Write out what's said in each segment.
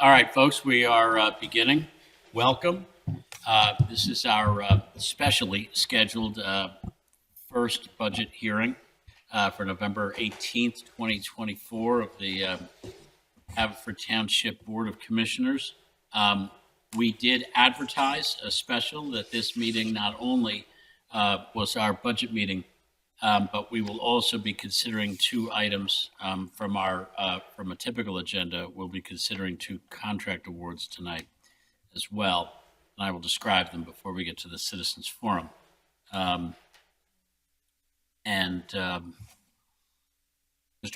All right, folks, we are beginning. Welcome. This is our specially scheduled first budget hearing for November 18th, 2024 of the Haverford Township Board of Commissioners. We did advertise a special that this meeting not only was our budget meeting, but we will also be considering two items from a typical agenda. We'll be considering two contract awards tonight as well, and I will describe them before we get to the Citizens Forum. Mr.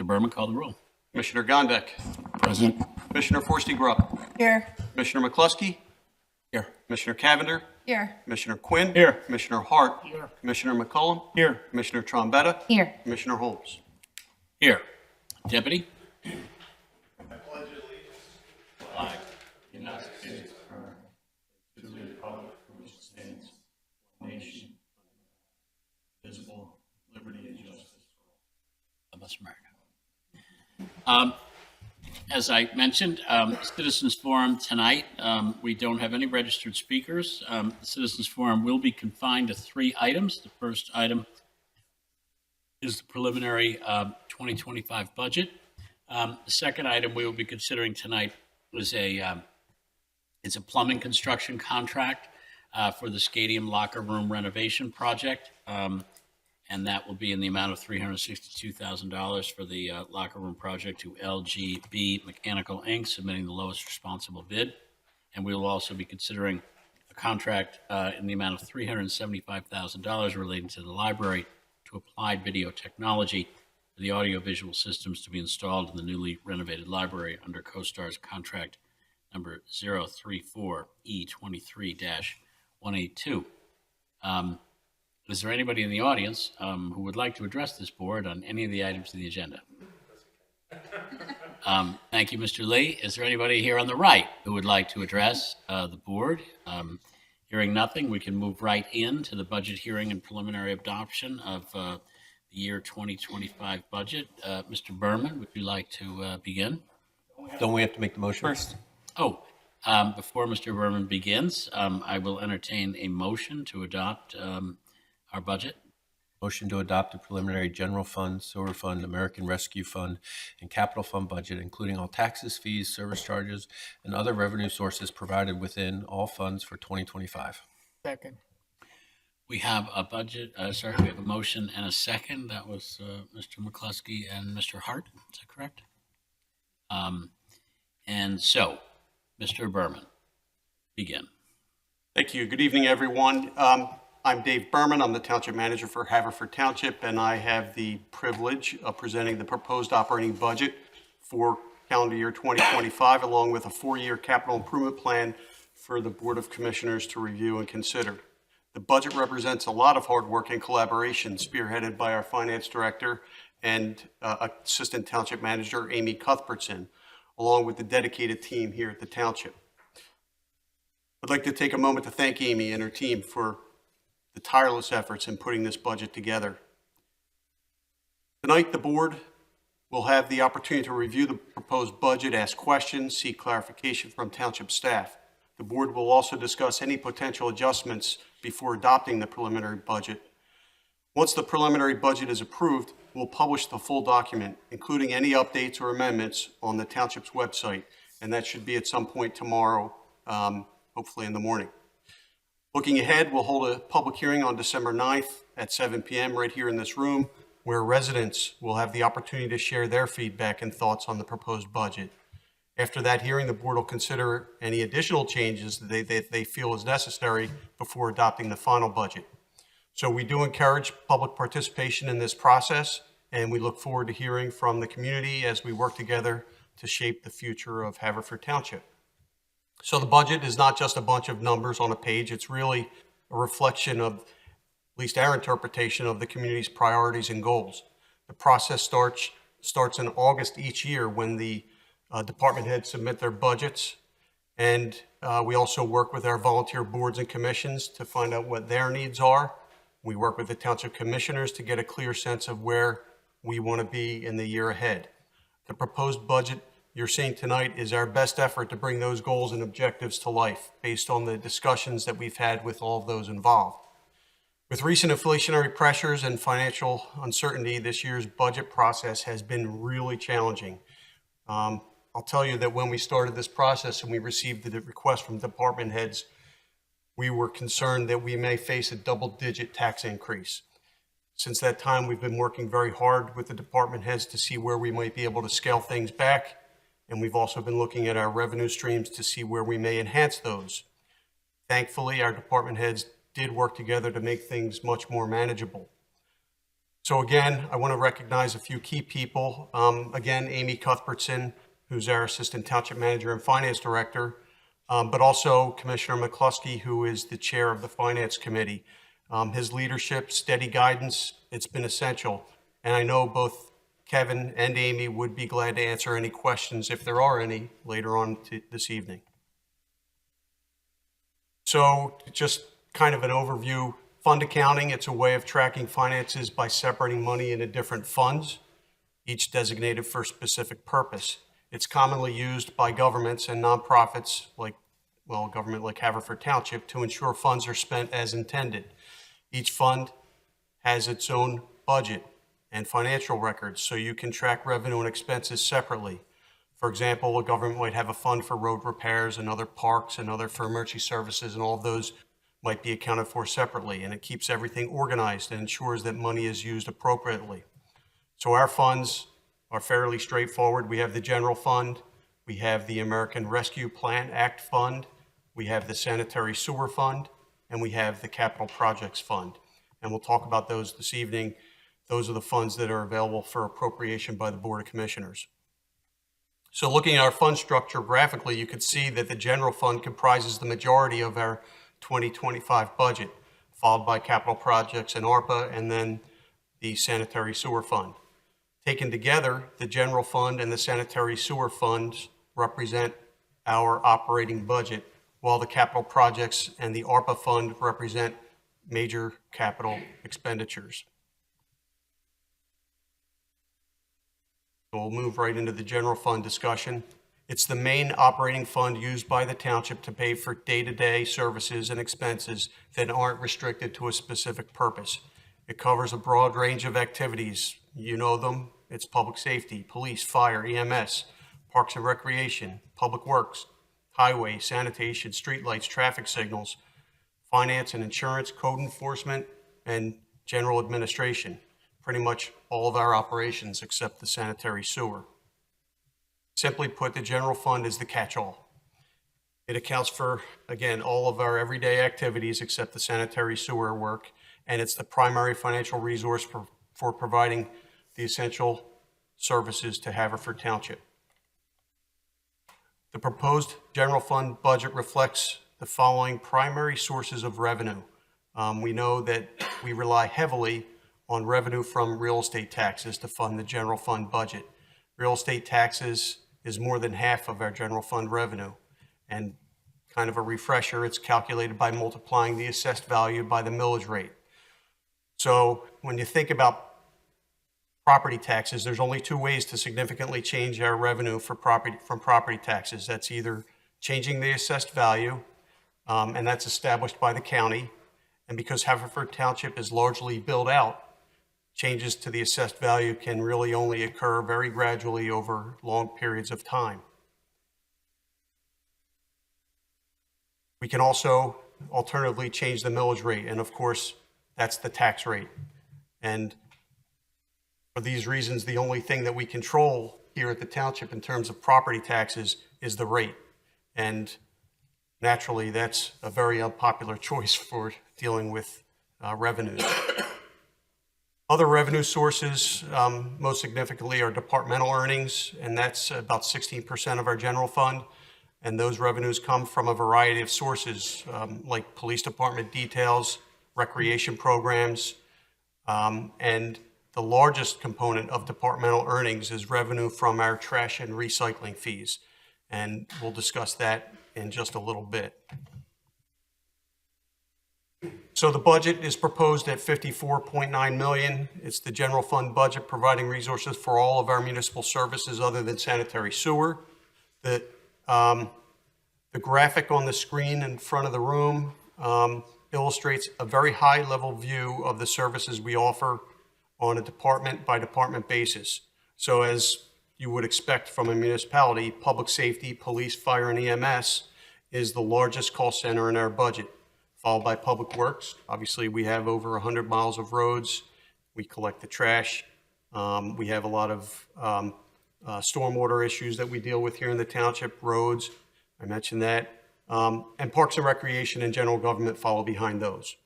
Berman, call the roll. Commissioner Gondek. Present. Commissioner Forstey-Grubb. Here. Commissioner McCluskey. Here. Commissioner Cavender. Here. Commissioner Quinn. Here. Commissioner Hart. Here. Commissioner McCullum. Here. Commissioner Trombetta. Here. Commissioner Holmes. Here. Deputy? I pledge allegiance Flag. to the United States of America, to the republic for which it stands, one nation, visible, liberty and justice for all. Of America. As I mentioned, Citizens Forum tonight, we don't have any registered speakers. The Citizens Forum will be confined to three items. The first item is the preliminary 2025 budget. The second item we will be considering tonight is it's a plumbing construction contract for the stadium locker room renovation project. And that will be in the amount of $362,000 for the locker room project to LGB Mechanical Inc., submitting the lowest responsible bid. And we will also be considering a contract in the amount of $375,000 relating to the library to Applied Video Technology for the audiovisual systems to be installed in the newly renovated library under CoStar's contract number 034E23-182. Is there anybody in the audience who would like to address this board on any of the items in the agenda? Thank you, Mr. Lee. Is there anybody here on the right who would like to address the board? Hearing nothing, we can move right into the budget hearing and preliminary adoption of the year 2025 budget. Mr. Berman, would you like to begin? Don't we have to make the motion First. Oh, before Mr. Berman begins, I will entertain a motion to adopt our budget. Motion to adopt a preliminary general fund, sewer fund, American Rescue Fund, and capital fund budget, including all taxes, fees, service charges, and other revenue sources provided within all funds for 2025. Second. We have a budget, we have a motion and a second. That was Mr. McCluskey and Mr. Hart. Is that correct? And so, Mr. Berman, begin. Thank you. Good evening, everyone. I'm Dave Berman. I'm the Township Manager for Haverford Township, and I have the privilege of presenting the proposed operating budget for calendar year 2025, along with a 4-year capital improvement plan for the Board of Commissioners to review and consider. The budget represents a lot of hard work and collaboration, spearheaded by our Finance Director and Assistant Township Manager, Amy Cuthbertson, along with the dedicated team here at the Township. I'd like to take a moment to thank Amy and her team for the tireless efforts in putting this budget together. Tonight, the board will have the opportunity to review the proposed budget, ask questions, seek clarification from township staff. The board will also discuss any potential adjustments before adopting the preliminary budget. Once the preliminary budget is approved, we'll publish the full document, including any updates or amendments, on the township's website, and that should be at some point tomorrow, hopefully in the morning. Looking ahead, we'll hold a public hearing on December 9th at 7 p.m. right here in this room, where residents will have the opportunity to share their feedback and thoughts on the proposed budget. After that hearing, the board will consider any additional changes that they feel is necessary before adopting the final budget. So we do encourage public participation in this process, and we look forward to hearing from the community as we work together to shape the future of Haverford Township. So the budget is not just a bunch of numbers on a page. It's really a reflection of, at least our interpretation of, the community's priorities and goals. The process starts in August each year when the department heads submit their budgets. And we also work with our volunteer boards and commissions to find out what their needs are. We work with the township commissioners to get a clear sense of where we want to be in the year ahead. The proposed budget you're seeing tonight is our best effort to bring those goals and objectives to life based on the discussions that we've had with all of those involved. With recent inflationary pressures and financial uncertainty, this year's budget process has been really challenging. I'll tell you that when we started this process and we received the request from department heads, we were concerned that we may face a double-digit tax increase. Since that time, we've been working very hard with the department heads to see where we might be able to scale things back, and we've also been looking at our revenue streams to see where we may enhance those. Thankfully, our department heads did work together to make things much more manageable. So again, I want to recognize a few key people. Again, Amy Cuthbertson, who's our Assistant Township Manager and Finance Director, but also Commissioner McCluskey, who is the Chair of the Finance Committee. His leadership, steady guidance, it's been essential. And I know both Kevin and Amy would be glad to answer any questions, if there are any, later on this evening. So just kind of an overview. Fund accounting, it's a way of tracking finances by separating money into different funds, each designated for a specific purpose. It's commonly used by governments and nonprofits like, well, a government like Haverford Township to ensure funds are spent as intended. Each fund has its own budget and financial records, so you can track revenue and expenses separately. For example, a government might have a fund for road repairs, another parks, another for emergency services, and all of those might be accounted for separately, and it keeps everything organized and ensures that money is used appropriately. So our funds are fairly straightforward. We have the general fund, we have the American Rescue Plan Act Fund, we have the Sanitary Sewer Fund, and we have the Capital Projects Fund. And we'll talk about those this evening. Those are the funds that are available for appropriation by the Board of Commissioners. So looking at our fund structure graphically, you can see that the general fund comprises the majority of our 2025 budget, followed by capital projects and ARPA, and then the sanitary sewer fund. Taken together, the general fund and the sanitary sewer funds represent our operating budget, while the capital projects and the ARPA fund represent major capital expenditures. So we'll move right into the general fund discussion. It's the main operating fund used by the township to pay for day-to-day services and expenses that aren't restricted to a specific purpose. It covers a broad range of activities. You know them. It's public safety, police, fire, EMS, parks and recreation, public works, highway, sanitation, streetlights, traffic signals, finance and insurance, code enforcement, and general administration. Pretty much all of our operations except the sanitary sewer. Simply put, the general fund is the catch-all. It accounts for, again, all of our everyday activities except the sanitary sewer work, and it's the primary financial resource for providing the essential services to Haverford Township. The proposed general fund budget reflects the following primary sources of revenue. We know that we rely heavily on revenue from real estate taxes to fund the general fund budget. Real estate taxes is more than half of our general fund revenue. And kind of a refresher, it's calculated by multiplying the assessed value by the millage rate. So when you think about property taxes, there's only two ways to significantly change our revenue from property taxes. That's either changing the assessed value, and that's established by the county. And because Haverford Township is largely built out, changes to the assessed value can really only occur very gradually over long periods of time. We can also alternatively change the millage rate, and of course, that's the tax rate. And for these reasons, the only thing that we control here at the township in terms of property taxes is the rate. And naturally, that's a very unpopular choice for dealing with revenues. Other revenue sources, most significantly, are departmental earnings, and that's about 16% of our general fund. And those revenues come from a variety of sources, like police department details, recreation programs, and the largest component of departmental earnings is revenue from our trash and recycling fees. And we'll discuss that in just a little bit. So the budget is proposed at $54.9 million. It's the general fund budget providing resources for all of our municipal services other than sanitary sewer. The, the graphic on the screen in front of the room illustrates a very high-level view of the services we offer on a department-by-department basis. So as you would expect from a municipality, public safety, police, fire, and EMS is the largest cost center in our budget, followed by public works. Obviously, we have over 100 miles of roads. We collect the trash. We have a lot of stormwater issues that we deal with here in the township, roads, I mentioned that. And parks and recreation and general government follow behind those.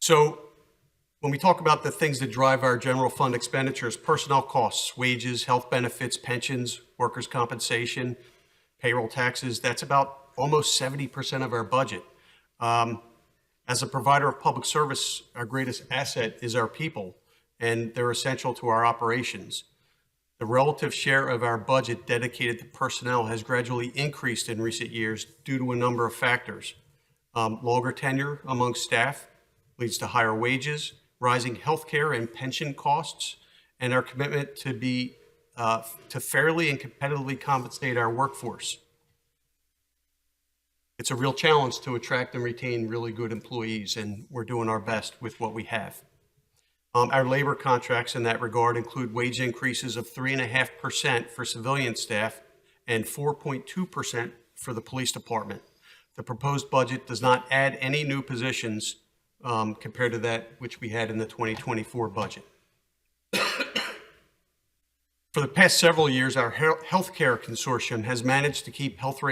So when we talk about the things that drive our general fund expenditures, personnel costs, wages, health benefits, pensions, workers' compensation, payroll taxes, that's about almost 70% of our budget. As a provider of public service, our greatest asset is our people, and they're essential to our operations. The relative share of our budget dedicated to personnel has gradually increased in recent years due to a number of factors. Longer tenure among staff leads to higher wages, rising healthcare and pension costs, and our commitment to fairly and competitively compensate our workforce. It's a real challenge to attract and retain really good employees, and we're doing our best with what we have. Our labor contracts in that regard include wage increases of 3.5% for civilian staff and 4.2% for the police department. The proposed budget does not add any new positions compared to that which we had in the 2024 budget. For the past several years, our healthcare consortium has managed to keep health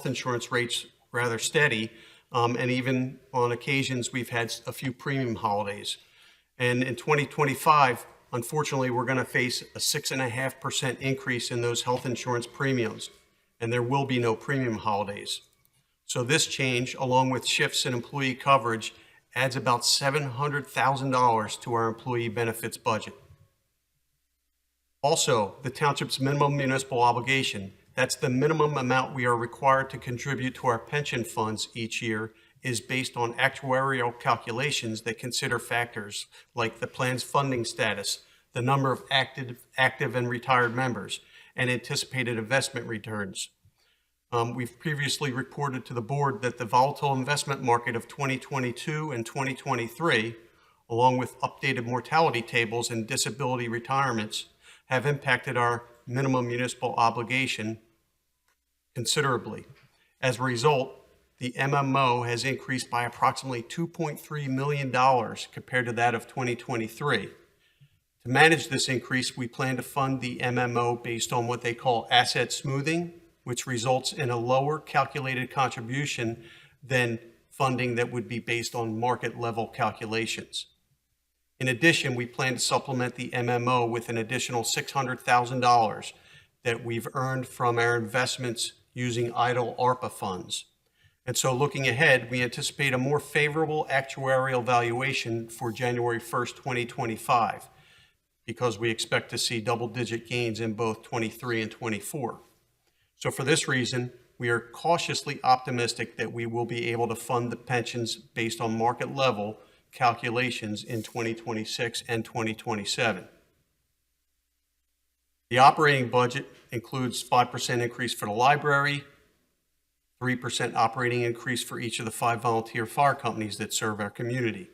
insurance rates rather steady, and even on occasions we've had a few premium holidays. And in 2025, unfortunately, we're going to face a 6.5% increase in those health insurance premiums, and there will be no premium holidays. So this change, along with shifts in employee coverage, adds about $700,000 to our employee benefits budget. Also, the township's minimum municipal obligation, that's the minimum amount we are required to contribute to our pension funds each year, is based on actuarial calculations that consider factors like the plan's funding status, the number of active and retired members, and anticipated investment returns. We've previously reported to the board that the volatile investment market of 2022 and 2023, along with updated mortality tables and disability retirements, have impacted our minimum municipal obligation considerably. As a result, the MMO has increased by approximately $2.3 million compared to that of 2023. To manage this increase, we plan to fund the MMO based on what they call asset smoothing, which results in a lower calculated contribution than funding that would be based on market level calculations. In addition, we plan to supplement the MMO with an additional $600,000 that we've earned from our investments using idle ARPA funds. And so looking ahead, we anticipate a more favorable actuarial valuation for January 1st, 2025, because we expect to see double-digit gains in both 23 and 24. So for this reason, we are cautiously optimistic that we will be able to fund the pensions based on market level calculations in 2026 and 2027. The operating budget includes 5% increase for the library, 3% operating increase for each of the 5 volunteer fire companies that serve our community.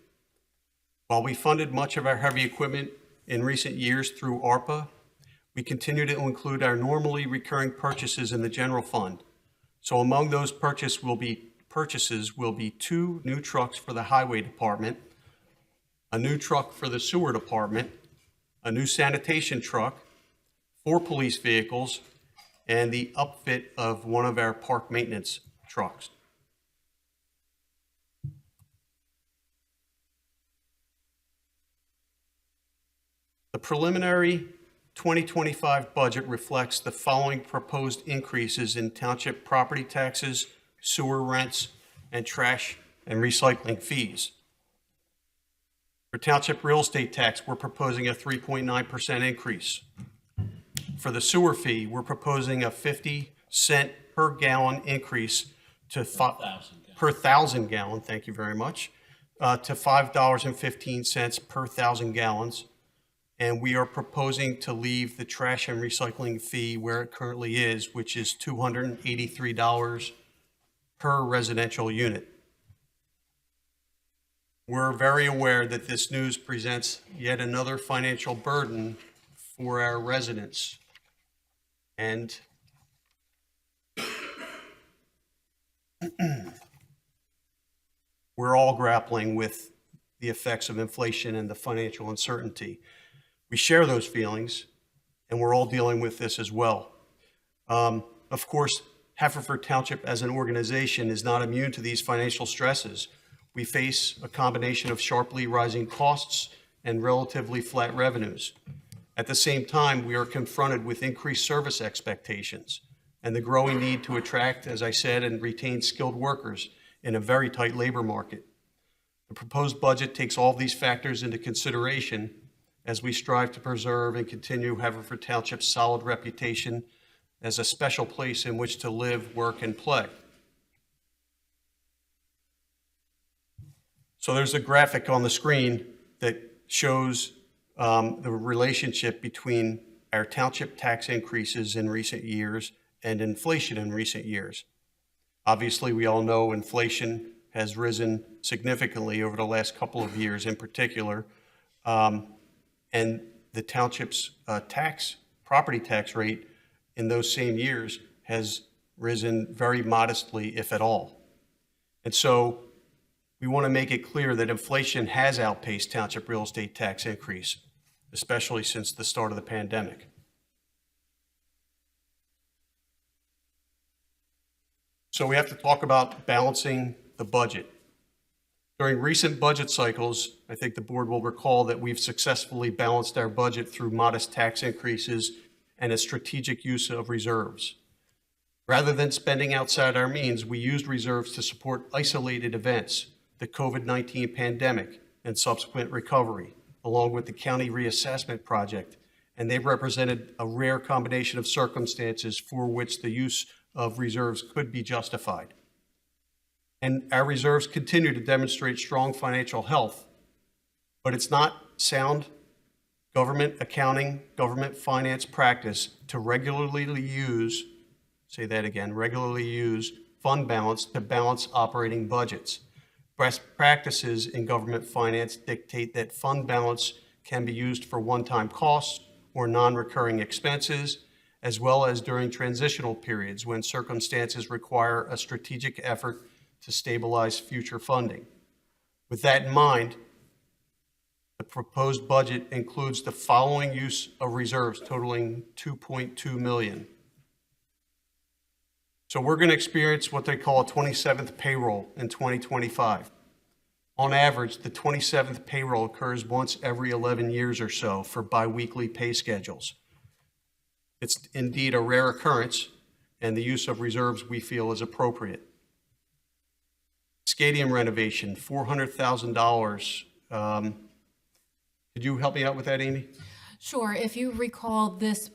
While we funded much of our heavy equipment in recent years through ARPA, we continue to include our normally recurring purchases in the general fund. So among those purchases will be 2 new trucks for the highway department, a new truck for the sewer department, a new sanitation truck, 4 police vehicles, and the upfit of one of our park maintenance trucks. The preliminary 2025 budget reflects the following proposed increases in township property taxes, sewer rents, and trash and recycling fees. For township real estate tax, we're proposing a 3.9% increase. For the sewer fee, we're proposing a 50-cent per gallon increase to per 1,000 gallon, thank you very much, to $5.15 per 1,000 gallons. and we are proposing to leave the trash and recycling fee where it currently is, which is $283 per residential unit. We're very aware that this news presents yet another financial burden for our residents. And we're all grappling with the effects of inflation and the financial uncertainty. We share those feelings, and we're all dealing with this as well. Of course, Haverford Township as an organization is not immune to these financial stresses. We face a combination of sharply rising costs and relatively flat revenues. At the same time, we are confronted with increased service expectations and the growing need to attract, as I said, and retain skilled workers in a very tight labor market. The proposed budget takes all of these factors into consideration as we strive to preserve and continue Haverford Township's solid reputation as a special place in which to live, work, and play. So there's a graphic on the screen that shows the relationship between our township tax increases in recent years and inflation in recent years. Obviously, we all know inflation has risen significantly over the last couple of years in particular, and the township's property tax rate in those same years has risen very modestly, if at all. And so we want to make it clear that inflation has outpaced township real estate tax increase, especially since the start of the pandemic. So we have to talk about balancing the budget. During recent budget cycles, I think the board will recall that we've successfully balanced our budget through modest tax increases and a strategic use of reserves. Rather than spending outside our means, we used reserves to support isolated events, the COVID-19 pandemic and subsequent recovery, along with the county reassessment project, and they've represented a rare combination of circumstances for which the use of reserves could be justified. And our reserves continue to demonstrate strong financial health, but it's not sound government accounting, government finance practice to regularly use fund balance to balance operating budgets. Best practices in government finance dictate that fund balance can be used for one-time costs or non-recurring expenses, as well as during transitional periods when circumstances require a strategic effort to stabilize future funding. With that in mind, the proposed budget includes the following use of reserves totaling $2.2 million. So we're going to experience what they call a 27th payroll in 2025. On average, the 27th payroll occurs once every 11 years or so for biweekly pay schedules. It's indeed a rare occurrence, and the use of reserves we feel is appropriate. Stadium renovation, $400,000. Could you help me out with that, Amy? Sure. If you recall, this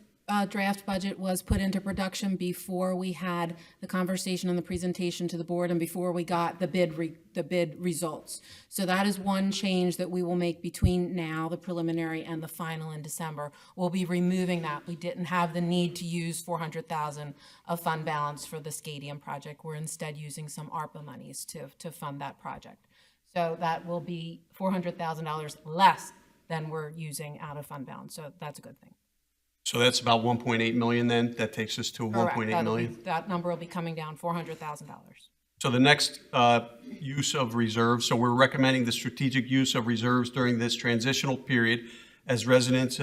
draft budget was put into production before we had the conversation and the presentation to the board and before we got the bid results. So that is one change that we will make between now, the preliminary, and the final in December. We'll be removing that. We didn't have the need to use $400,000 of fund balance for the stadium project. We're instead using some ARPA monies to fund that project. So that will be $400,000 less than we're using out of fund balance. So that's a good thing. So that's about 1.8 million then? That takes us to 1.8 million? That number will be coming down $400,000. So the next use of reserves, so we're recommending the strategic use of reserves during this transitional period as residents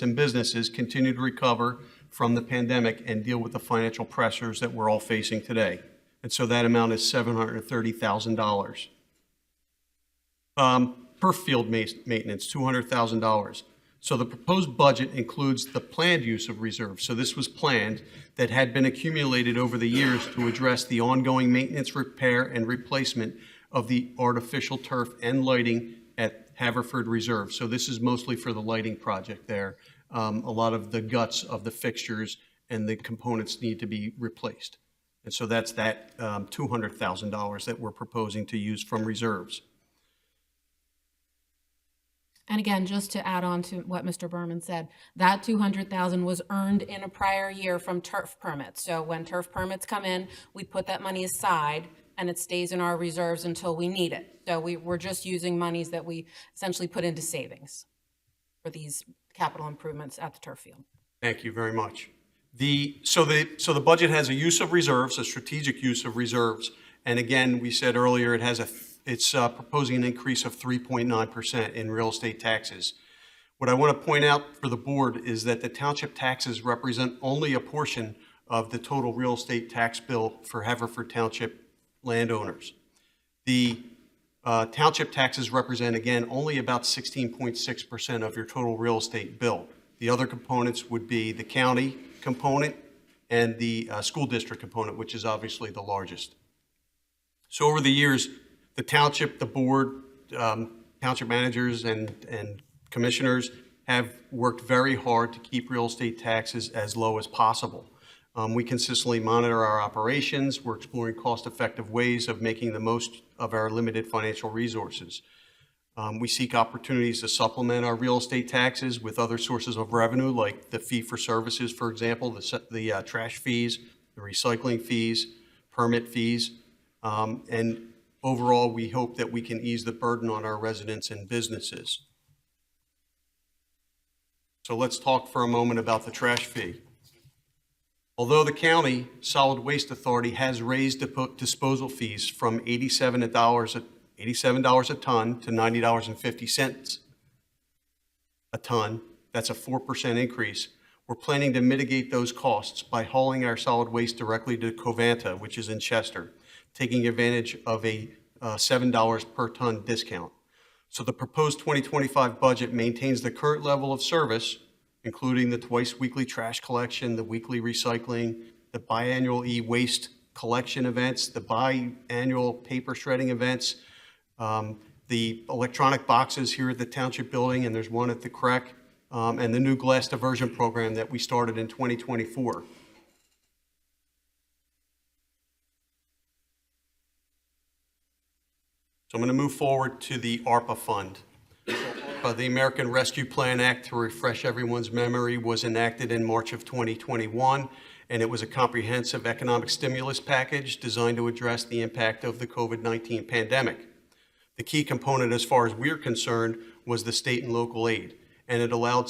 and businesses continue to recover from the pandemic and deal with the financial pressures that we're all facing today. And so that amount is $730,000. Per field maintenance, $200,000. So the proposed budget includes the planned use of reserves. So this was planned that had been accumulated over the years to address the ongoing maintenance, repair, and replacement of the artificial turf and lighting at Haverford Reserve. So this is mostly for the lighting project there. A lot of the guts of the fixtures and the components need to be replaced. And so that's that $200,000 that we're proposing to use from reserves. And again, just to add on to what Mr. Berman said, that 200,000 was earned in a prior year from turf permits. So when turf permits come in, we put that money aside and it stays in our reserves until we need it. So we're just using monies that we essentially put into savings for these capital improvements at the turf field. Thank you very much. So the budget has a use of reserves, a strategic use of reserves. And again, we said earlier, it's proposing an increase of 3.9% in real estate taxes. What I want to point out for the board is that the township taxes represent only a portion of the total real estate tax bill for Haverford Township landowners. The township taxes represent, again, only about 16.6% of your total real estate bill. The other components would be the county component and the school district component, which is obviously the largest. So over the years, the township, the board, township managers and commissioners have worked very hard to keep real estate taxes as low as possible. We consistently monitor our operations. We're exploring cost-effective ways of making the most of our limited financial resources. We seek opportunities to supplement our real estate taxes with other sources of revenue, like the fee for services, for example, the trash fees, the recycling fees, permit fees, and overall, we hope that we can ease the burden on our residents and businesses. So let's talk for a moment about the trash fee. Although the county solid waste authority has raised disposal fees from $87 a ton to $90.50 a ton, that's a 4% increase. We're planning to mitigate those costs by hauling our solid waste directly to Covanta, which is in Chester, taking advantage of a $7 per ton discount. So the proposed 2025 budget maintains the current level of service, including the twice weekly trash collection, the weekly recycling, the biannual e-waste collection events, the biannual paper shredding events, the electronic boxes here at the Township Building, and there's one at the CREC, and the new glass diversion program that we started in 2024. So I'm going to move forward to the ARPA fund. The American Rescue Plan Act, to refresh everyone's memory, was enacted in March of 2021, and it was a comprehensive economic stimulus package designed to address the impact of the COVID-19 pandemic. The key component, as far as we're concerned, was the state and local aid, and it allocated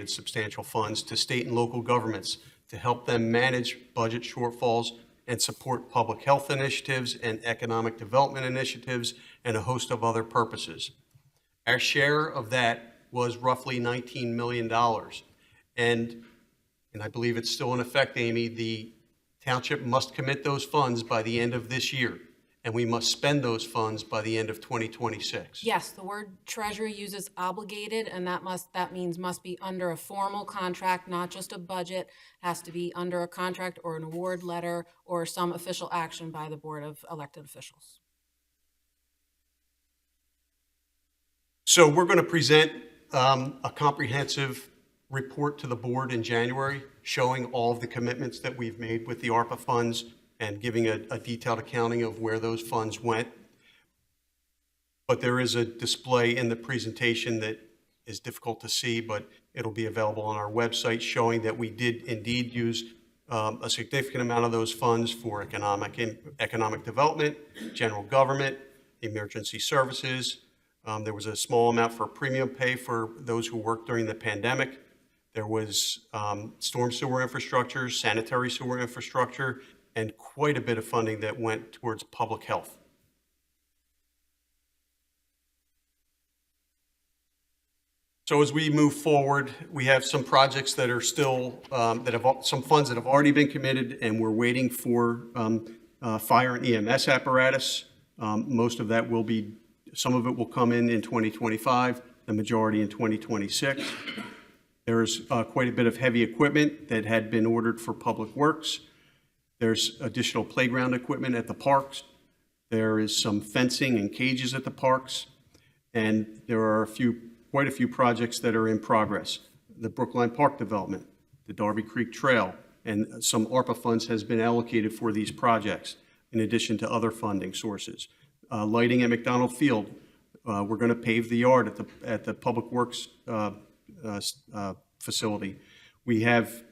substantial funds to state and local governments to help them manage budget shortfalls and support public health initiatives and economic development initiatives and a host of other purposes. Our share of that was roughly $19 million. And I believe it's still in effect, Amy, the township must commit those funds by the end of this year, and we must spend those funds by the end of 2026. Yes, the word treasury uses obligated, and that means must be under a formal contract, not just a budget. Has to be under a contract or an award letter or some official action by the board of elected officials. So we're going to present a comprehensive report to the board in January showing all of the commitments that we've made with the ARPA funds and giving a detailed accounting of where those funds went. But there is a display in the presentation that is difficult to see, but it'll be available on our website showing that we did indeed use a significant amount of those funds for economic development, general government, emergency services. There was a small amount for premium pay for those who worked during the pandemic. There was storm sewer infrastructure, sanitary sewer infrastructure, and quite a bit of funding that went towards public health. So as we move forward, we have some projects that are still, some funds that have already been committed, and we're waiting for fire and EMS apparatus. Most of that will be, some of it will come in 2025, the majority in 2026. There's quite a bit of heavy equipment that had been ordered for public works. There's additional playground equipment at the parks. There is some fencing and cages at the parks. And there are quite a few projects that are in progress. The Brookline Park development, the Darby Creek Trail, and some ARPA funds has been allocated for these projects, in addition to other funding sources. Lighting at McDonald Field We're going to pave the yard at the Public Works facility. We have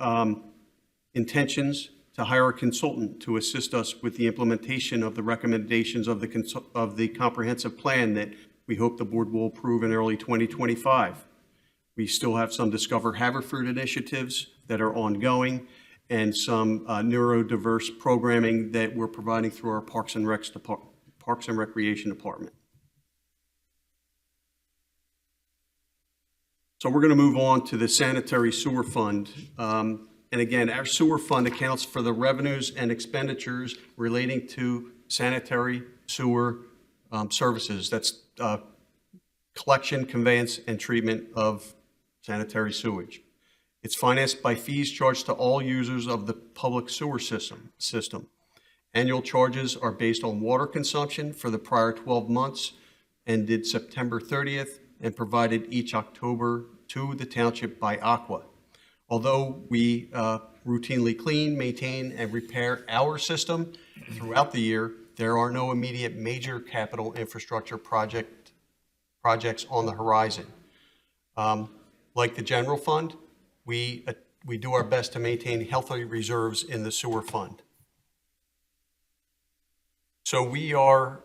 intentions to hire a consultant to assist us with the implementation of the recommendations of the comprehensive plan that we hope the board will approve in early 2025. We still have some Discover Haverford initiatives that are ongoing and some neurodiverse programming that we're providing through our Parks and Recreation Department. So we're going to move on to the sanitary sewer fund. And again, our sewer fund accounts for the revenues and expenditures relating to sanitary sewer services. That's collection, conveyance, and treatment of sanitary sewage. It's financed by fees charged to all users of the public sewer system. Annual charges are based on water consumption for the prior 12 months, ended September 30th, and provided each October to the township by Aqua. Although we routinely clean, maintain, and repair our system throughout the year, there are no immediate major capital infrastructure projects on the horizon. Like the general fund, we do our best to maintain healthy reserves in the sewer fund. So we are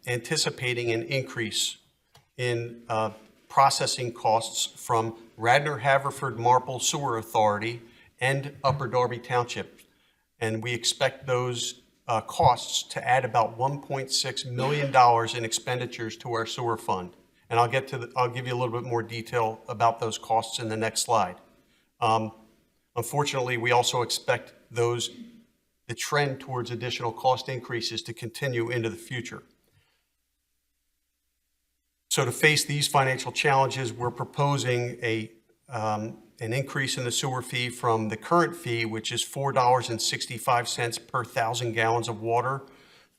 anticipating an increase in processing costs from Radnor Haverford Marple Sewer Authority and Upper Darby Township. And we expect those costs to add about $1.6 million in expenditures to our sewer fund. And I'll give you a little bit more detail about those costs in the next slide. Unfortunately, we also expect the trend towards additional cost increases to continue into the future. So to face these financial challenges, we're proposing an increase in the sewer fee from the current fee, which is $4.65 per 1,000 gallons of water,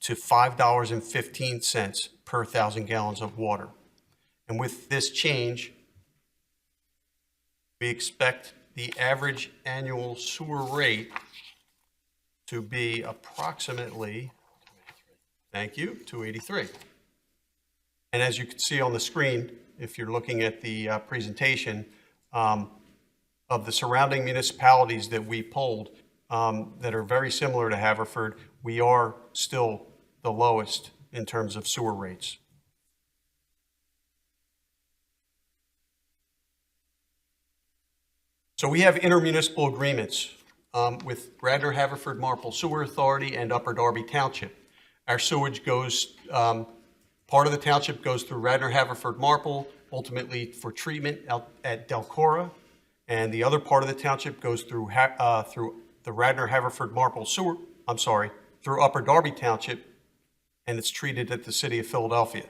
to $5.15 per 1,000 gallons of water. And with this change, we expect the average annual sewer rate to be approximately, thank you, $2.83. And as you can see on the screen, if you're looking at the presentation, of the surrounding municipalities that we polled that are very similar to Haverford, we are still the lowest in terms of sewer rates. So we have intermunicipal agreements with Radnor Haverford Marple Sewer Authority and Upper Darby Township. Our sewage goes, part of the township goes through Radnor Haverford Marple, ultimately for treatment out at Delcora, and the other part of the township goes through the Radnor Haverford Marple Sewer, through Upper Darby Township, and it's treated at the City of Philadelphia.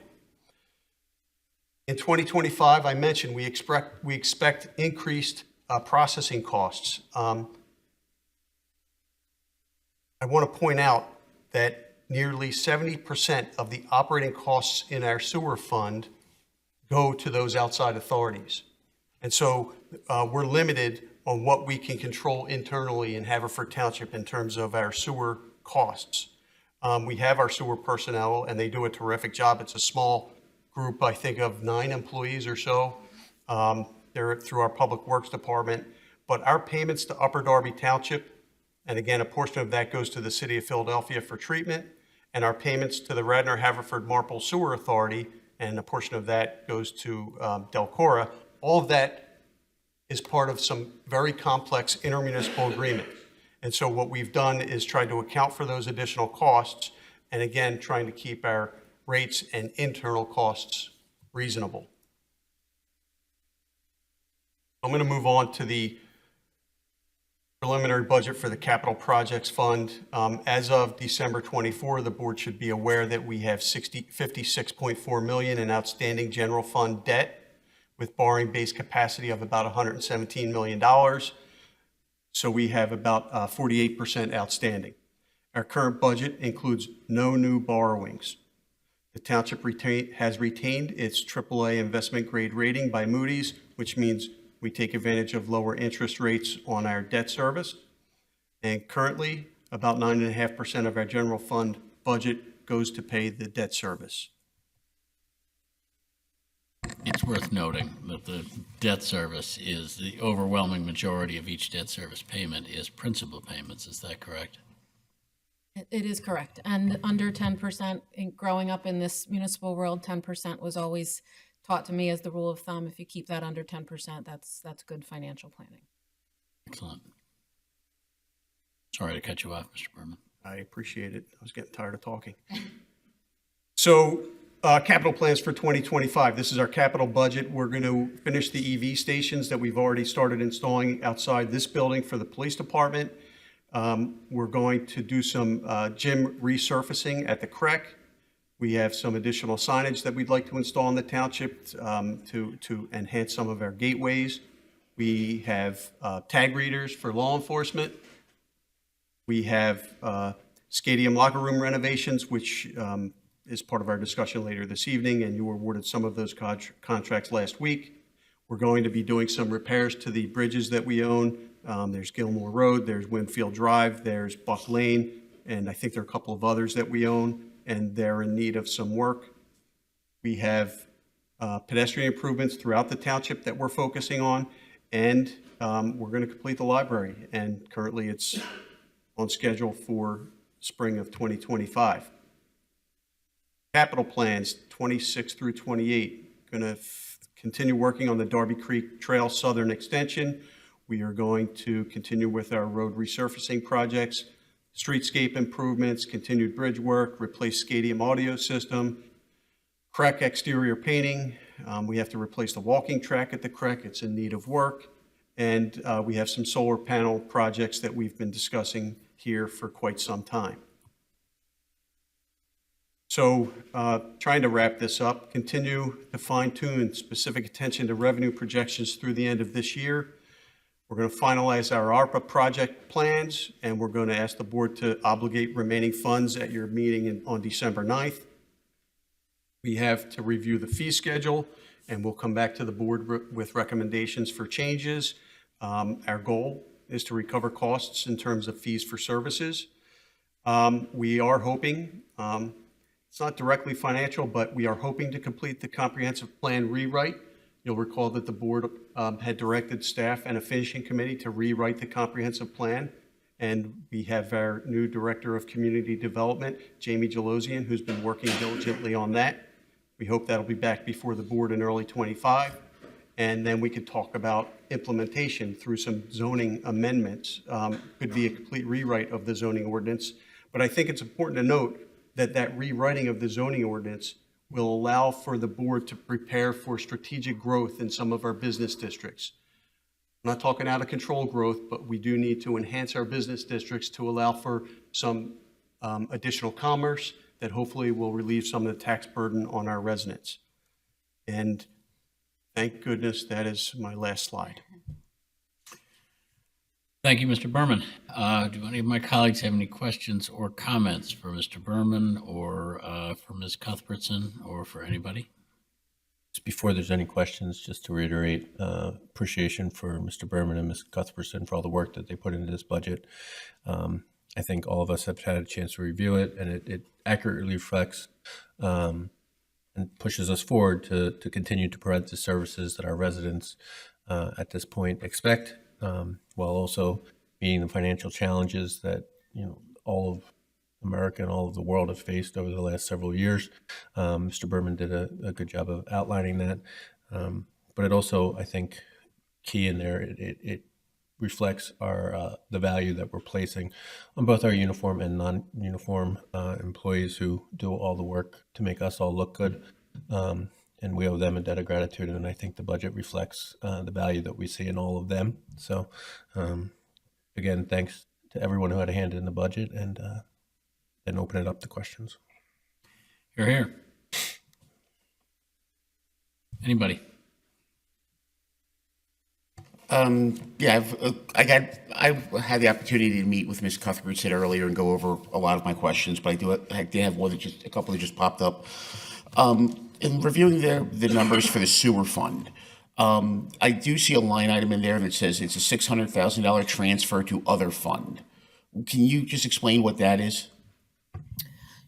In 2025, I mentioned we expect increased processing costs. I want to point out that nearly 70% of the operating costs in our sewer fund go to those outside authorities. And so we're limited on what we can control internally in Haverford Township in terms of our sewer costs. We have our sewer personnel, and they do a terrific job. It's a small group, I think, of 9 employees or so. They're through our Public Works Department. But our payments to Upper Darby Township, and again, a portion of that goes to the City of Philadelphia for treatment, and our payments to the Radnor Haverford Marple Sewer Authority, and a portion of that goes to Delcora. All of that is part of some very complex intermunicipal agreement. And so what we've done is tried to account for those additional costs, and again, trying to keep our rates and internal costs reasonable. I'm going to move on to the preliminary budget for the Capital Projects Fund. As of December 24, the board should be aware that we have $56.4 million in outstanding general fund debt, with borrowing base capacity of about $117 million. So we have about 48% outstanding. Our current budget includes no new borrowings. The township has retained its AAA investment grade rating by Moody's, which means we take advantage of lower interest rates on our debt service. And currently, about 9.5% of our general fund budget goes to pay the debt service. It's worth noting that the debt service is the overwhelming majority of each debt service payment is principal payments. Is that correct? It is correct. And under 10%, growing up in this municipal world, 10% was always taught to me as the rule of thumb. If you keep that under 10%, that's good financial planning. Excellent. Sorry to cut you off, Mr. Berman. I appreciate it. I was getting tired of talking. So, capital plans for 2025. This is our capital budget. We're going to finish the EV stations that we've already started installing outside this building for the police department. We're going to do some gym resurfacing at the CREC. We have some additional signage that we'd like to install in the township to enhance some of our gateways. We have tag readers for law enforcement. We have stadium locker room renovations, which is part of our discussion later this evening, and you were awarded some of those contracts last week. We're going to be doing some repairs to the bridges that we own. There's Gilmore Road, there's Winfield Drive, there's Buck Lane, and I think there are a couple of others that we own, and they're in need of some work. We have pedestrian improvements throughout the township that we're focusing on, and we're going to complete the library, and currently it's on schedule for spring of 2025. Capital plans 26 through 28, going to continue working on the Darby Creek Trail Southern Extension. We are going to continue with our road resurfacing projects, streetscape improvements, continued bridge work, replace stadium audio system, CREC exterior painting. We have to replace the walking track at the CREC. It's in need of work. And we have some solar panel projects that we've been discussing here for quite some time. So trying to wrap this up, continue to fine tune specific attention to revenue projections through the end of this year. We're going to finalize our ARPA project plans, and we're going to ask the board to obligate remaining funds at your meeting on December 9th. We have to review the fee schedule, and we'll come back to the board with recommendations for changes. Our goal is to recover costs in terms of fees for services. We are hoping, it's not directly financial, but we are hoping to complete the comprehensive plan rewrite. You'll recall that the board had directed staff and a finishing committee to rewrite the comprehensive plan. And we have our new Director of Community Development, Jamie Gelosian, who's been working diligently on that. We hope that'll be back before the board in early 25. And then we could talk about implementation through some zoning amendments. Could be a complete rewrite of the zoning ordinance. But I think it's important to note that rewriting of the zoning ordinance will allow for the board to prepare for strategic growth in some of our business districts. I'm not talking out of control growth, but we do need to enhance our business districts to allow for some additional commerce that hopefully will relieve some of the tax burden on our residents. And thank goodness that is my last slide. Thank you, Mr. Berman. Do any of my colleagues have any questions or comments for Mr. Berman or for Ms. Cuthbertson or for anybody? Just before there's any questions, just to reiterate appreciation for Mr. Berman and Ms. Cuthbertson for all the work that they put into this budget. I think all of us have had a chance to review it, and it accurately reflects and pushes us forward to continue to provide the services that our residents at this point expect, while also meeting the financial challenges that all of America and all of the world have faced over the last several years. Mr. Berman did a good job of outlining that, but it also, I think, key in there, it reflects the value that we're placing on both our uniform and non-uniform employees who do all the work to make us all look good. And we owe them a debt of gratitude, and I think the budget reflects the value that we see in all of them. So, again, thanks to everyone who had a hand in the budget, and open it up to questions. You're here. Anybody? Yeah, I had the opportunity to meet with Ms. Cuthbertson earlier and go over a lot of my questions, but I did have one a couple that just popped up. In reviewing the numbers for the sewer fund, I do see a line item in there that says it's a $600,000 transfer to other fund. Can you just explain what that is?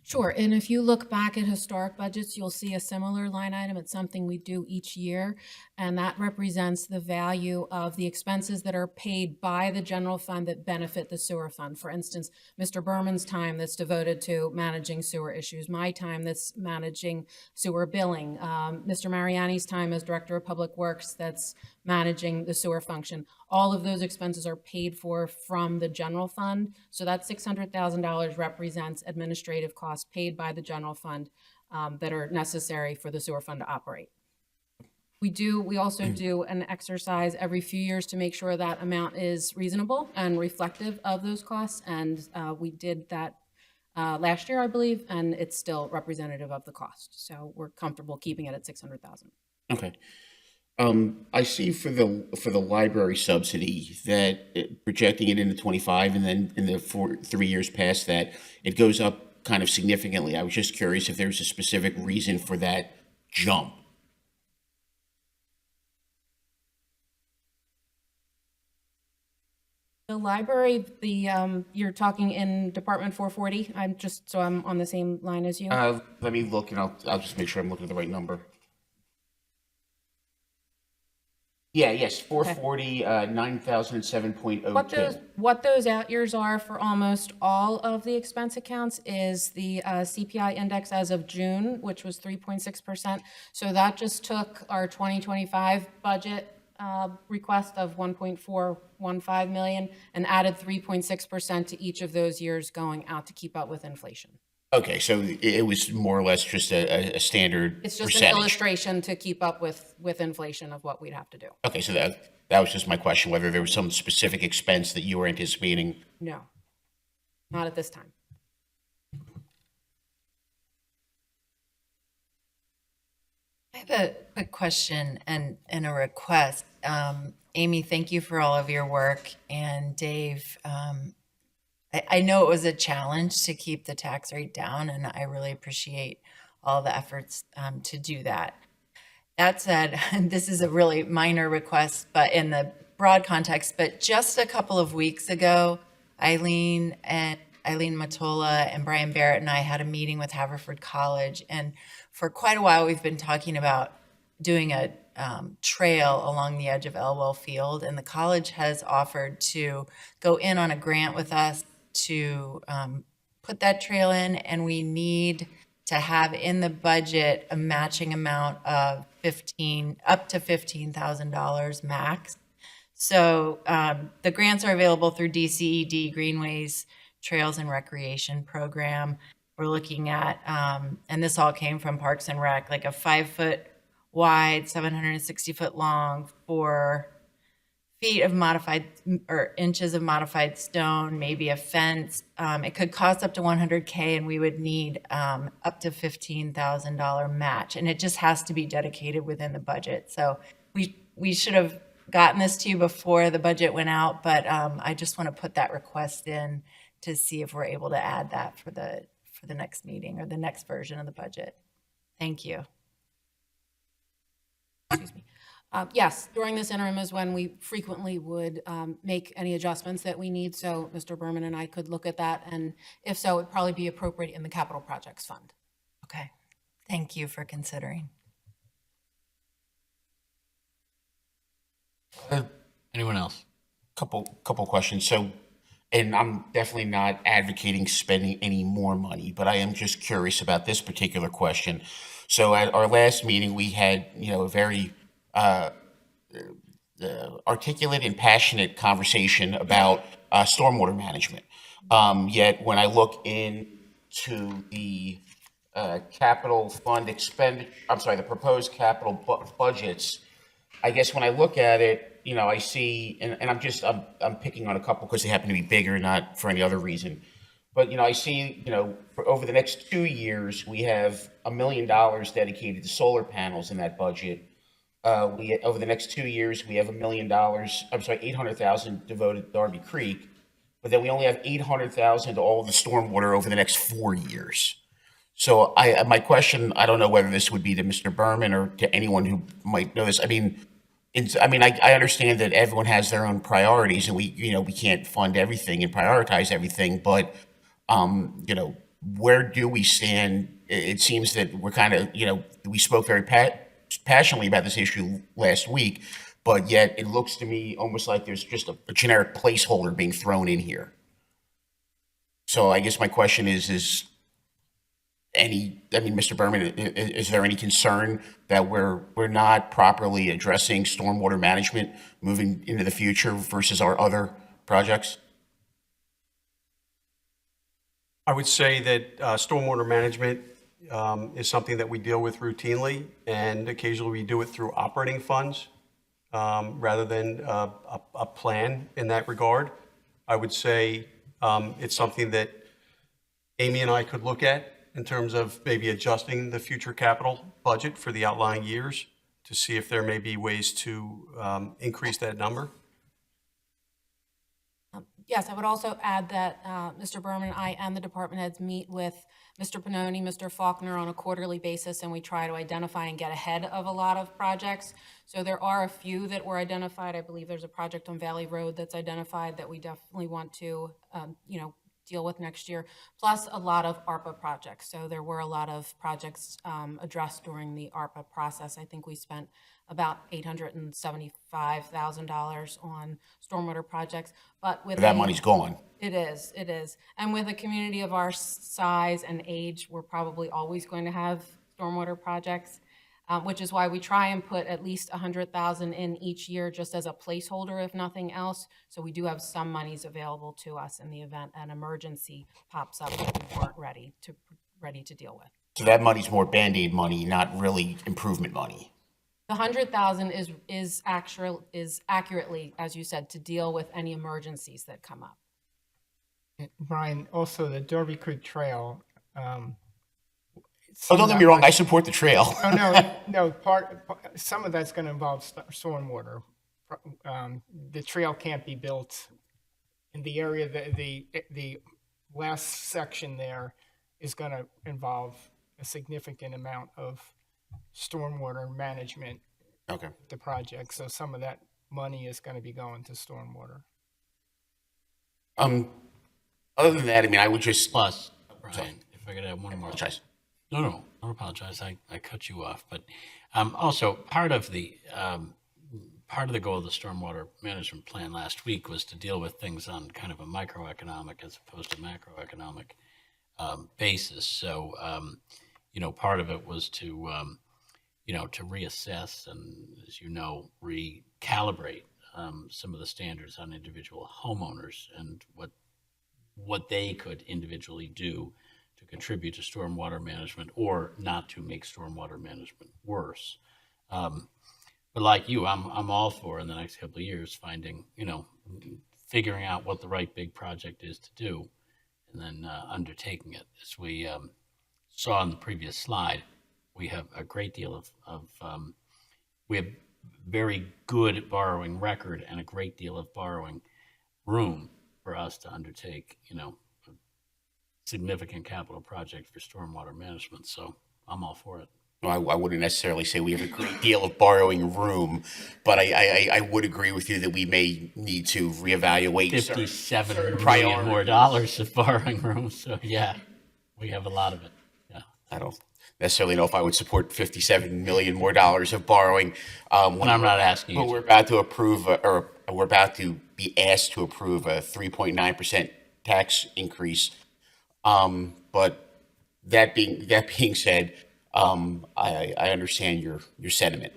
Sure, and if you look back at historic budgets, you'll see a similar line item. It's something we do each year, and that represents the value of the expenses that are paid by the general fund that benefit the sewer fund. For instance, Mr. Berman's time that's devoted to managing sewer issues, my time that's managing sewer billing, Mr. Mariani's time as Director of Public Works that's managing the sewer function. All of those expenses are paid for from the general fund. So that $600,000 represents administrative costs paid by the general fund that are necessary for the sewer fund to operate. We also do an exercise every few years to make sure that amount is reasonable and reflective of those costs. And we did that last year, I believe, and it's still representative of the cost. So we're comfortable keeping it at 600,000. Okay. I see for the library subsidy that projecting it into 25 and then in the 3 years past that, it goes up kind of significantly. I was just curious if there's a specific reason for that jump. The library, you're talking in Department 440? I'm on the same line as you. Let me look and I'll just make sure I'm looking at the right number. Yeah, yes, 440, 9,007.02. What those out years are for almost all of the expense accounts is the CPI index as of June, which was 3.6%. So that just took our 2025 budget request of 1.415 million and added 3.6% to each of those years going out to keep up with inflation. Okay, so it was more or less just a standard It's just percentage. an illustration to keep up with inflation of what we'd have to do. Okay, so that was just my question, whether there was some specific expense that you were anticipating. No, not at this time. I have a quick question and a request. Amy, thank you for all of your work. And Dave, I know it was a challenge to keep the tax rate down, and I really appreciate all the efforts to do that. That said, this is a really minor request, but in the broad context, but just a couple of weeks ago, Eileen Matola and Brian Barrett and I had a meeting with Haverford College, and for quite a while we've been talking about doing a trail along the edge of Elwell Field, and the college has offered to go in on a grant with us to put that trail in, and we need to have in the budget a matching amount of up to $15,000 max. So the grants are available through DCED, Greenways, Trails and Recreation Program. We're looking at, and this all came from Parks and Rec, like a 5-foot wide, 760-foot long, 4 feet of modified or inches of modified stone, maybe a fence. It could cost up to $100K, and we would need up to $15,000 match, and it just has to be dedicated within the budget. So we should have gotten this to you before the budget went out, but I just want to put that request in to see if we're able to add that for the next meeting or the next version of the budget. Thank you. Excuse me. Yes, during this interim is when we frequently would make any adjustments that we need. So Mr. Berman and I could look at that. And if so, it'd probably be appropriate in the capital projects fund. Okay. Thank you for considering. Anyone else? Couple questions. So, and I'm definitely not advocating spending any more money, but I am just curious about this particular question. So at our last meeting, we had, a very articulate and passionate conversation about stormwater management. Yet when I look into the capital fund the proposed capital budgets, I guess when I look at it, I see, and I'm picking on a couple because they happen to be bigger, not for any other reason. But, I see, for over the next 2 years, we have $1 million dedicated to solar panels in that budget. Over the next 2 years, we have $800,000 devoted to Darby Creek. But then we only have $800,000 to all of the stormwater over the next 4 years. So my question, I don't know whether this would be to Mr. Berman or to anyone who might know this. I understand that everyone has their own priorities, and we can't fund everything and prioritize everything. But where do we stand? It seems that we're kind of, we spoke very passionately about this issue last week, but yet it looks to me almost like there's just a generic placeholder being thrown in here. So I guess my question is Mr. Berman, is there any concern that we're not properly addressing stormwater management moving into the future versus our other projects? I would say that stormwater management is something that we deal with routinely, and occasionally we do it through operating funds rather than a plan in that regard. I would say it's something that Amy and I could look at in terms of maybe adjusting the future capital budget for the outlying years to see if there may be ways to increase that number. Yes, I would also add that Mr. Berman, I, and the department heads meet with Mr. Pannoni, Mr. Faulkner on a quarterly basis, and we try to identify and get ahead of a lot of projects. So there are a few that were identified. I believe there's a project on Valley Road that's identified that we definitely want to, deal with next year, plus a lot of ARPA projects. So there were a lot of projects addressed during the ARPA process. I think we spent about $875,000 on stormwater projects, but with That money's gone. It is. And with a community of our size and age, we're probably always going to have stormwater projects, which is why we try and put at least $100,000 in each year just as a placeholder, if nothing else. So we do have some monies available to us in the event an emergency pops up that we weren't ready to deal with. So that money's more Band-Aid money, not really improvement money. The $100,000 is accurately, as you said, to deal with any emergencies that come up. Brian, also the Derby Creek Trail. Don't get me wrong, I support the trail. No. Some of that's going to involve stormwater. The trail can't be built in the area. The last section there is going to involve a significant amount of stormwater management. Okay. The project. So some of that money is going to be going to stormwater. Other than that, I would just Plus, Brian, if I could add one more. apologize. No, don't apologize. I cut you off. But also part of the goal of the stormwater management plan last week was to deal with things on kind of a microeconomic as opposed to macroeconomic basis. So, part of it was to reassess and, as recalibrate some of the standards on individual homeowners and what they could individually do to contribute to stormwater management or not to make stormwater management worse. But like you, I'm all for in the next couple of years figuring out what the right big project is to do and then undertaking it. As we saw on the previous slide, we have a great deal we have very good borrowing record and a great deal of borrowing room for us to undertake, a significant capital project for stormwater management. So I'm all for it. Well, I wouldn't necessarily say we have a great deal of borrowing room, but I would agree with you that we may need to reevaluate $57 million more dollars of borrowing room. So yeah, we have a lot of it. Yeah. I don't necessarily know if I would support $57 million more dollars of borrowing. And I'm not asking you. But we're about to approve, or we're about to be asked to approve a 3.9% tax increase. But that being said, I understand your sentiment.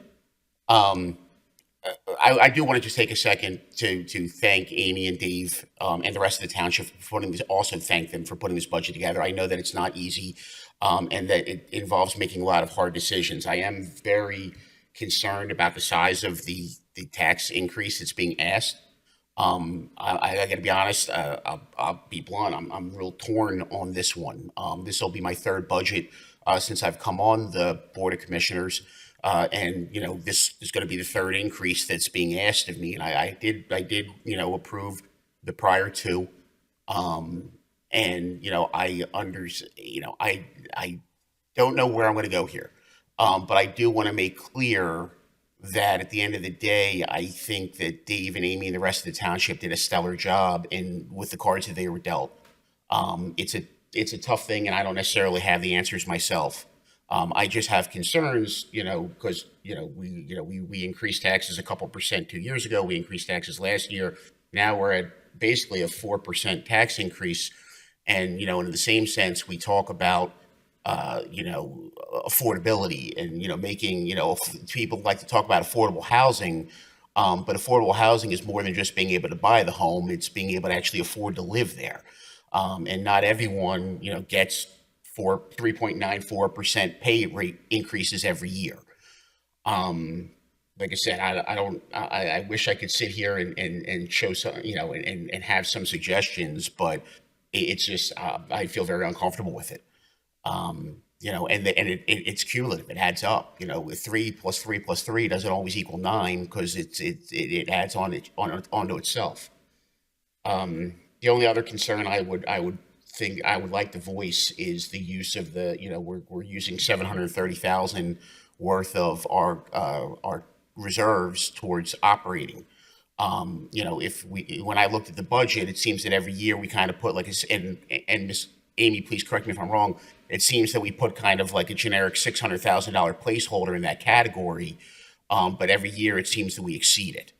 I do want to just take a second to thank Amy and Dave and the rest of the township for putting this. Also, thank them for putting this budget together. I know that it's not easy, and that it involves making a lot of hard decisions. I am very concerned about the size of the tax increase that's being asked. I got to be honest. I'll be blunt. I'm real torn on this one. This will be my third budget since I've come on the Board of Commissioners. And this is going to be the third increase that's being asked of me, and I did approve the prior two, and I don't know where I'm going to go here, but I do want to make clear that at the end of the day, I think that Dave and Amy and the rest of the township did a stellar job with the cards that they were dealt. It's a it's a tough thing, and I don't necessarily have the answers myself. I just have concerns, because we increased taxes a couple percent 2 years ago. We increased taxes last year. Now we're at basically a 4% tax increase, and in the same sense, we talk about affordability and making people like to talk about affordable housing, but affordable housing is more than just being able to buy the home. It's being able to actually afford to live there, and not everyone gets 3.94% pay rate increases every year. Like I said, I wish I could sit here and show some, and have some suggestions, but it's just, I feel very uncomfortable with it. It's cumulative. It adds up. With 3 plus 3 plus 3 doesn't always equal 9, because it adds onto itself. The only other concern I would think I would like to voice is the use of we're using 730,000 worth of our reserves towards operating. When I looked at the budget, it seems that every year we kind of put and Miss Amy, please correct me if I'm wrong. It seems that we put kind of like a generic $600,000 placeholder in that category, but every year it seems that we exceed it.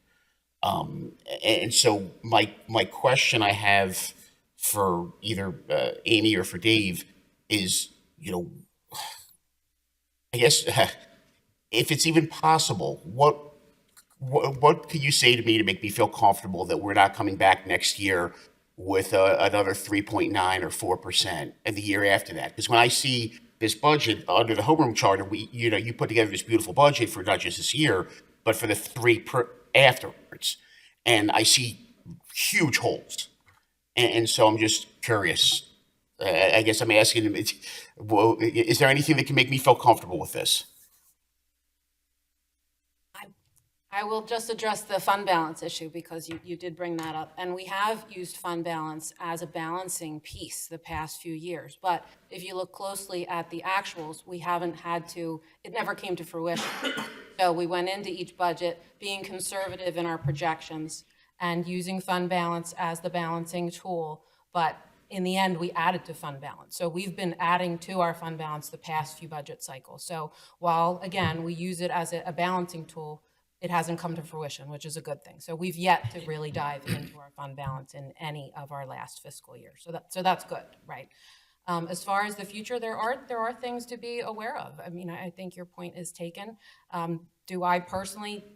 And so my question I have for either Amy or for Dave is, I guess if it's even possible, what could you say to me to make me feel comfortable that we're not coming back next year with another 3.9 or 4%, and the year after that? Because when I see this budget under the homeroom charter, you put together this beautiful budget for not just this year, but for the afterwards, and I see huge holes, and so I'm just curious. I guess I'm asking, is there anything that can make me feel comfortable with this? I will just address the fund balance issue, because you did bring that up. And we have used fund balance as a balancing piece the past few years. But if you look closely at the actuals, we haven't had to, it never came to fruition. So we went into each budget being conservative in our projections and using fund balance as the balancing tool. But in the end, we added to fund balance. So we've been adding to our fund balance the past few budget cycles. So while, again, we use it as a balancing tool, it hasn't come to fruition, which is a good thing. So we've yet to really dive into our fund balance in any of our last fiscal year. So that's good, right? As far as the future, there are things to be aware of. I mean, I think your point is taken. Do I personally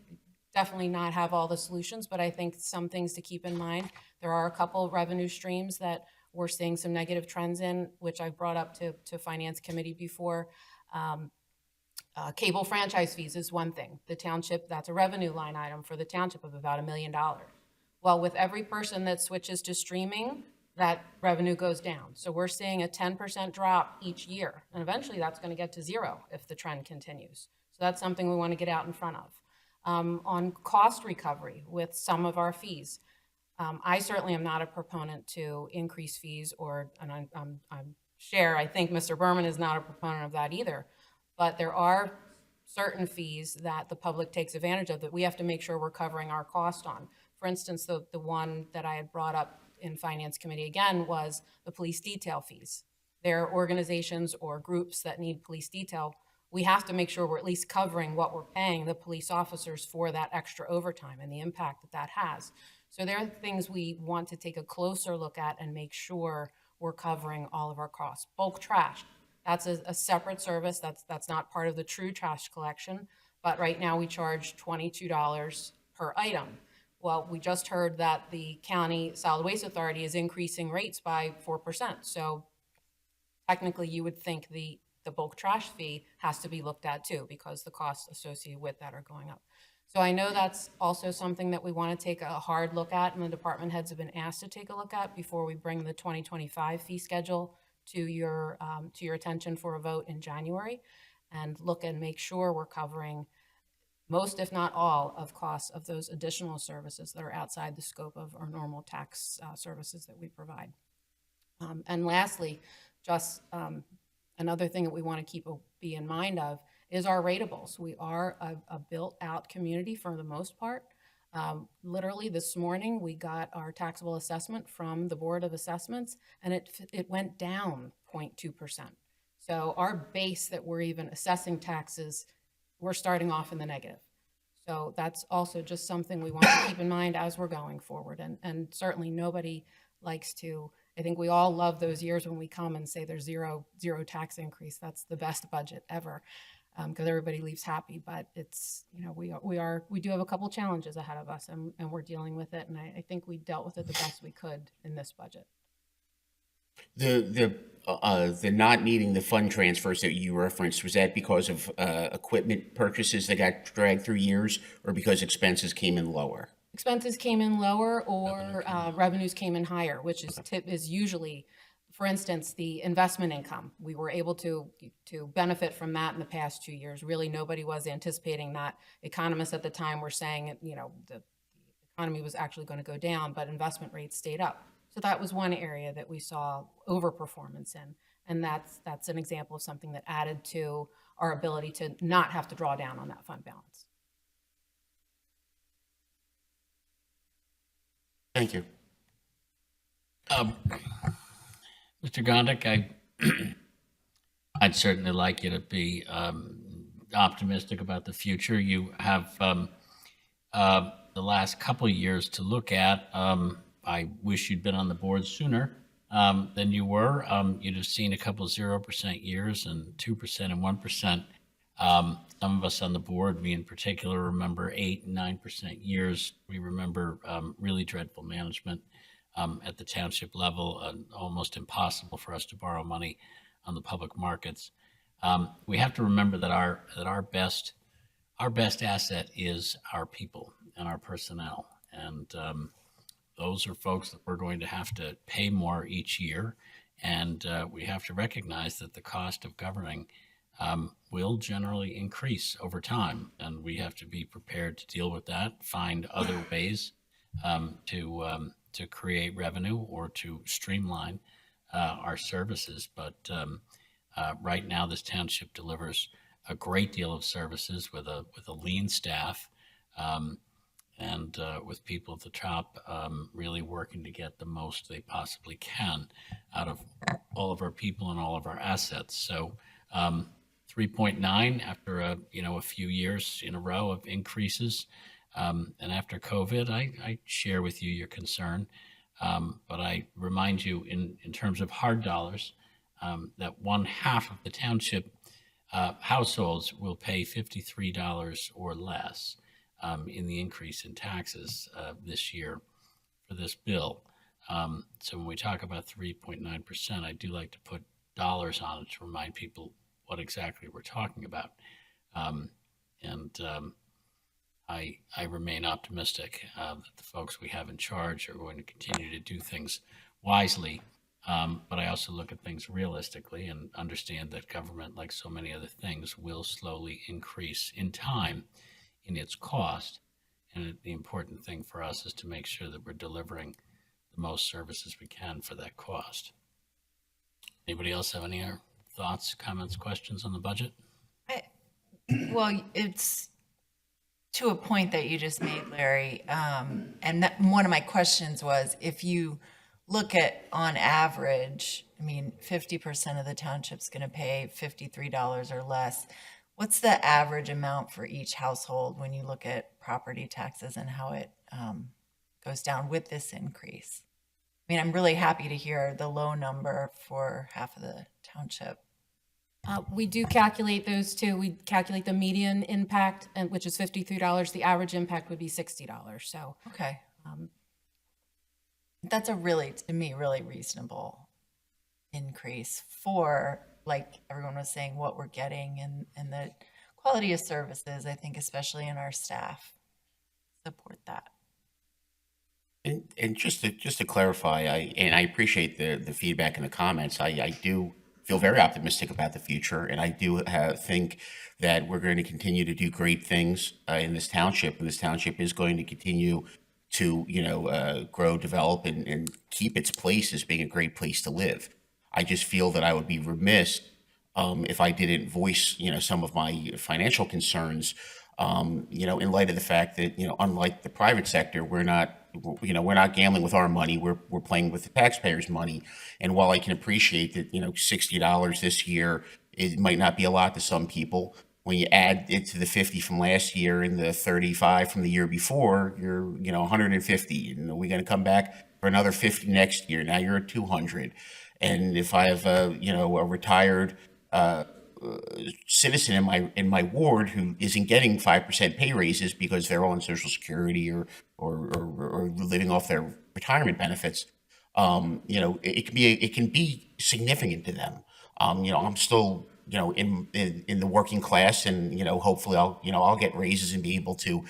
definitely not have all the solutions, but I think some things to keep in mind. There are a couple of revenue streams that we're seeing some negative trends in, which I've brought up to Finance Committee before. Cable franchise fees is one thing. The township, that's a revenue line item for the township of about $1 million. Well, with every person that switches to streaming, that revenue goes down. So we're seeing a 10% drop each year. And eventually that's going to get to 0 if the trend continues. So that's something we want to get out in front of. On cost recovery with some of our fees, I certainly am not a proponent to increase fees, and I'm sure I think Mr. Berman is not a proponent of that either. But there are certain fees that the public takes advantage of that we have to make sure we're covering our cost on. For instance, the one that I had brought up in Finance Committee again was the police detail fees. There are organizations or groups that need police detail. We have to make sure we're at least covering what we're paying the police officers for that extra overtime and the impact that that has. So there are things we want to take a closer look at and make sure we're covering all of our costs. Bulk trash. That's a separate service. That's not part of the true trash collection. But right now we charge $22 per item. Well, we just heard that the County Solid Waste Authority is increasing rates by 4%. So technically you would think the bulk trash fee has to be looked at too, because the costs associated with that are going up. So I know that's also something that we want to take a hard look at, and the department heads have been asked to take a look at before we bring the 2025 fee schedule to your attention for a vote in January, and look and make sure we're covering most, if not all, of costs of those additional services that are outside the scope of our normal tax services that we provide. And lastly, just another thing that we want to be in mind of is our ratables. We are a built-out community for the most part. Literally this morning, we got our taxable assessment from the Board of Assessments, and it went down 0.2%. So our base that we're even assessing taxes, we're starting off in the negative. So that's also just something we want to keep in mind as we're going forward. And certainly nobody likes to, I think we all love those years when we come and say there's zero tax increase. That's the best budget ever, because everybody leaves happy. But it's, you know, we do have a couple challenges ahead of us, and we're dealing with it. And I think we dealt with it the best we could in this budget. The not needing the fund transfers that you referenced, was that because of equipment purchases that got dragged through years, or because expenses came in lower? Expenses came in lower, or revenues came in higher, which is usually, for instance, the investment income. We were able to benefit from that in the past 2 years. Really, nobody was anticipating that. Economists at the time were saying, you know, the economy was actually going to go down, but investment rates stayed up. So that was one area that we saw overperformance in, and that's an example of something that added to our ability to not have to draw down on that fund balance. Thank you. Mr. Gondik, I'd certainly like you to be optimistic about the future. You have the last couple of years to look at. I wish you'd been on the board sooner than you were. You'd have seen a couple of 0% years and 2% and 1%. Some of us on the board, me in particular, remember 8 and 9% years. We remember really dreadful management at the township level, almost impossible for us to borrow money on the public markets. We have to remember that our best asset is our people and our personnel, and those are folks that we're going to have to pay more each year, and we have to recognize that the cost of governing will generally increase over time, and we have to be prepared to deal with that, find other ways to create revenue or to streamline our services. But right now, this township delivers a great deal of services with a lean staff. And with people at the top really working to get the most they possibly can out of all of our people and all of our assets. So 3.9 after a few years in a row of increases, and after COVID, I share with you your concern, but I remind you in terms of hard dollars that 1/2 of the township households will pay $53 or less in the increase in taxes this year for this bill. So when we talk about 3.9%, I do like to put dollars on it to remind people what exactly we're talking about. I remain optimistic that the folks we have in charge are going to continue to do things wisely. But I also look at things realistically and understand that government, like so many other things, will slowly increase in time in its cost. And the important thing for us is to make sure that we're delivering the most services we can for that cost. Anybody else have any other thoughts, comments, questions on the budget? Well, it's to a point that you just made, Larry. And one of my questions was, if you look at on average, I mean, 50% of the township's going to pay $53 or less. What's the average amount for each household when you look at property taxes and how it goes down with this increase? I mean, I'm really happy to hear the low number for half of the township. We do calculate those too. We calculate the median impact, which is $53. The average impact would be $60. So Okay. That's a really, to me, really reasonable increase for, like everyone was saying, what we're getting and the quality of services. I think especially in our staff support that. And just to clarify, I appreciate the feedback and the comments. I do feel very optimistic about the future, and I do think that we're going to continue to do great things in this township, and this township is going to continue to grow, develop, and keep its place as being a great place to live. I just feel that I would be remiss if I didn't voice some of my financial concerns In light of the fact that, unlike the private sector, we're not gambling with our money. We're playing with the taxpayers' money. And while I can appreciate that, $60 this year, it might not be a lot to some people. When you add it to the 50 from last year and the 35 from the year before, you're, 150. And we're going to come back for another 50 next year. Now you're at 200. And if I have a retired citizen in my ward who isn't getting 5% pay raises because they're on Social Security or living off their retirement benefits, it can be significant to them. I'm still in the working class, and hopefully I'll get raises and be able to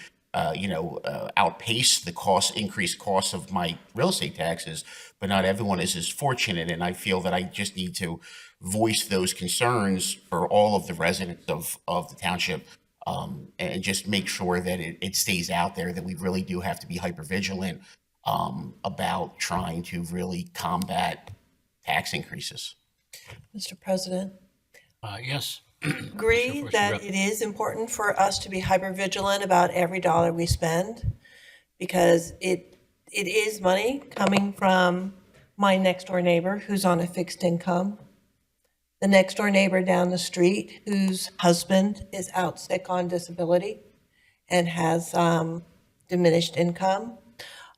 outpace the increased costs of my real estate taxes. But not everyone is as fortunate, and I feel that I just need to voice those concerns for all of the residents of the township, and just make sure that it stays out there, that we really do have to be hyper vigilant about trying to really combat tax increases. Mr. President, Yes. agree that it is important for us to be hypervigilant about every dollar we spend, because it is money coming from my next door neighbor who's on a fixed income, the next door neighbor down the street whose husband is out sick on disability and has diminished income,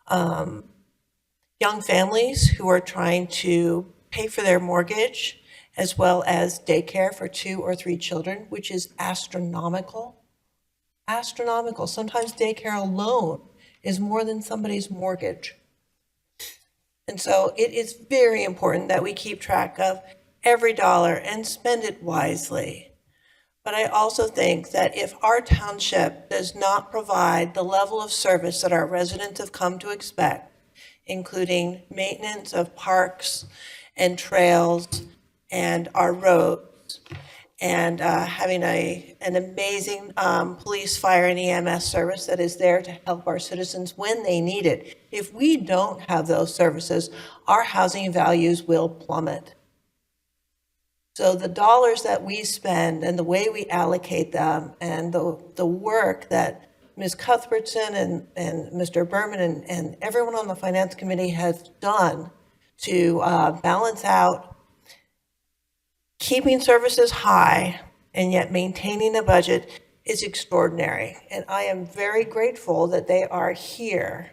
young families who are trying to pay for their mortgage, as well as daycare for 2 or 3 children, which is astronomical. Astronomical. Sometimes daycare alone is more than somebody's mortgage. And so it is very important that we keep track of every dollar and spend it wisely. But I also think that if our township does not provide the level of service that our residents have come to expect, including maintenance of parks and trails and our roads, and having an amazing police, fire, and EMS service that is there to help our citizens when they need it. If we don't have those services, our housing values will plummet. So the dollars that we spend and the way we allocate them, and the work that Ms. Cuthbertson and Mr. Berman and everyone on the Finance Committee has done to balance out keeping services high and yet maintaining a budget is extraordinary. And I am very grateful that they are here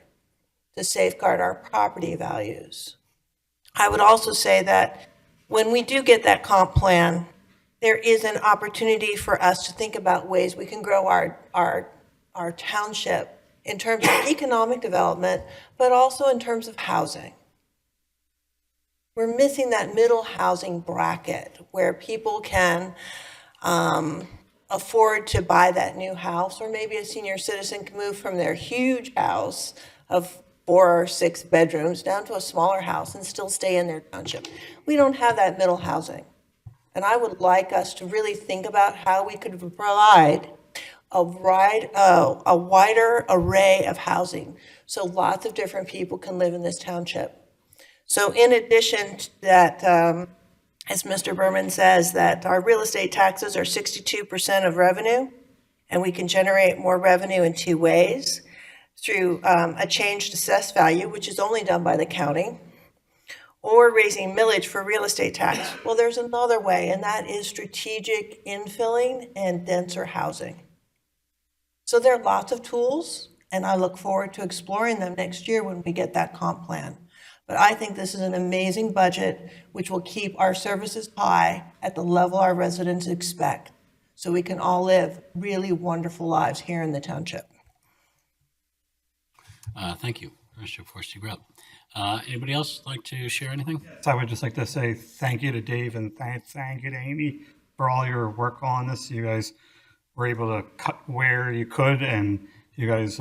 to safeguard our property values. I would also say that when we do get that comp plan, there is an opportunity for us to think about ways we can grow our township in terms of economic development, but also in terms of housing. We're missing that middle housing bracket where people can afford to buy that new house, or maybe a senior citizen can move from their huge house of 4 or 6 bedrooms down to a smaller house and still stay in their township. We don't have that middle housing. And I would like us to really think about how we could provide a wider array of housing so lots of different people can live in this township. So in addition to that, as Mr. Berman says, that our real estate taxes are 62% of revenue, and we can generate more revenue in 2 ways: through a changed assessed value, which is only done by the county, or raising millage for real estate tax. Well, there's another way, and that is strategic infilling and denser housing. So there are lots of tools, and I look forward to exploring them next year when we get that comp plan. But I think this is an amazing budget which will keep our services high at the level our residents expect, so we can all live really wonderful lives here in the township. Thank you, Mr. Forster-Grub. Anybody else like to share anything? So I would just like to say thank you to Dave and thank you to Amy for all your work on this. You guys were able to cut where you could, and you guys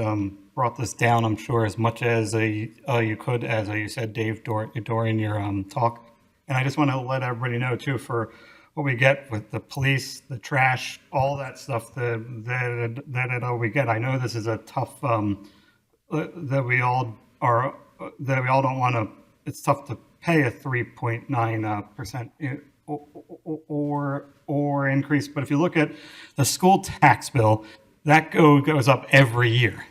brought this down, I'm sure, as much as you could, as you said, Dave, during your talk. And I just want to let everybody know, too, for what we get with the police, the trash, all that stuff that we get. I know this is a tough, that we all don't want to, it's tough to pay a 3.9% or increase. But if you look at the school tax bill, that goes up every year.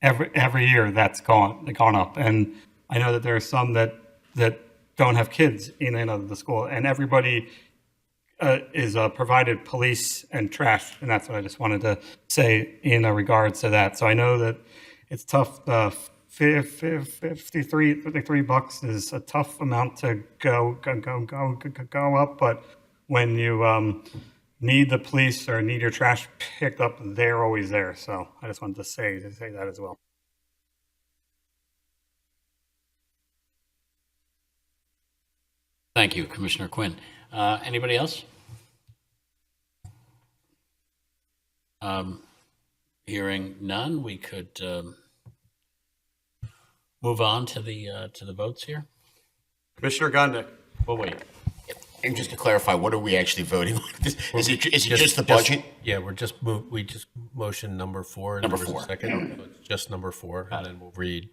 Every year that's gone up. And I know that there are some that don't have kids in and out of the school, and everybody is provided police and trash, and that's what I just wanted to say in regards to that. So I know that it's tough. 53 bucks is a tough amount to go up, but when you need the police or need your trash picked up, they're always there. So I just wanted to say that as well. Thank you, Commissioner Quinn. Anybody else? Hearing none, we could move on to the votes here. Commissioner Gondik. Well, wait. And just to clarify, what are we actually voting on? Is it just the budget? Yeah, we just motioned number 4. Number There was a 4. second, so it's just number 4, and then we'll read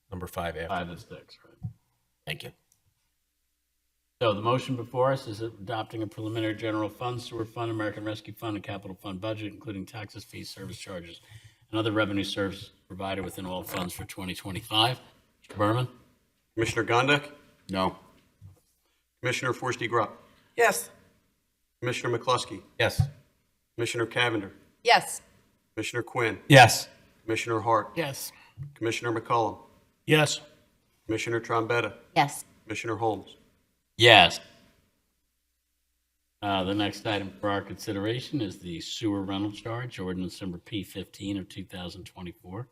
number 5 after. 5 and 6, right? Thank you. So the motion before us is adopting a preliminary general fund, sewer fund, American Rescue Fund, and capital fund budget, including taxes, fees, service charges, and other revenue services provided within all funds for 2025. Mr. Berman? Commissioner Gondik. No. Commissioner Forresty Grubb. Yes. Commissioner McCluskey. Yes. Commissioner Cavender. Yes. Commissioner Quinn. Yes. Commissioner Hart. Yes. Commissioner McCollum. Yes. Commissioner Trombetta. Yes. Commissioner Holmes. Yes. The next item for our consideration is the sewer rental charge, ordinance number P15 of 2024.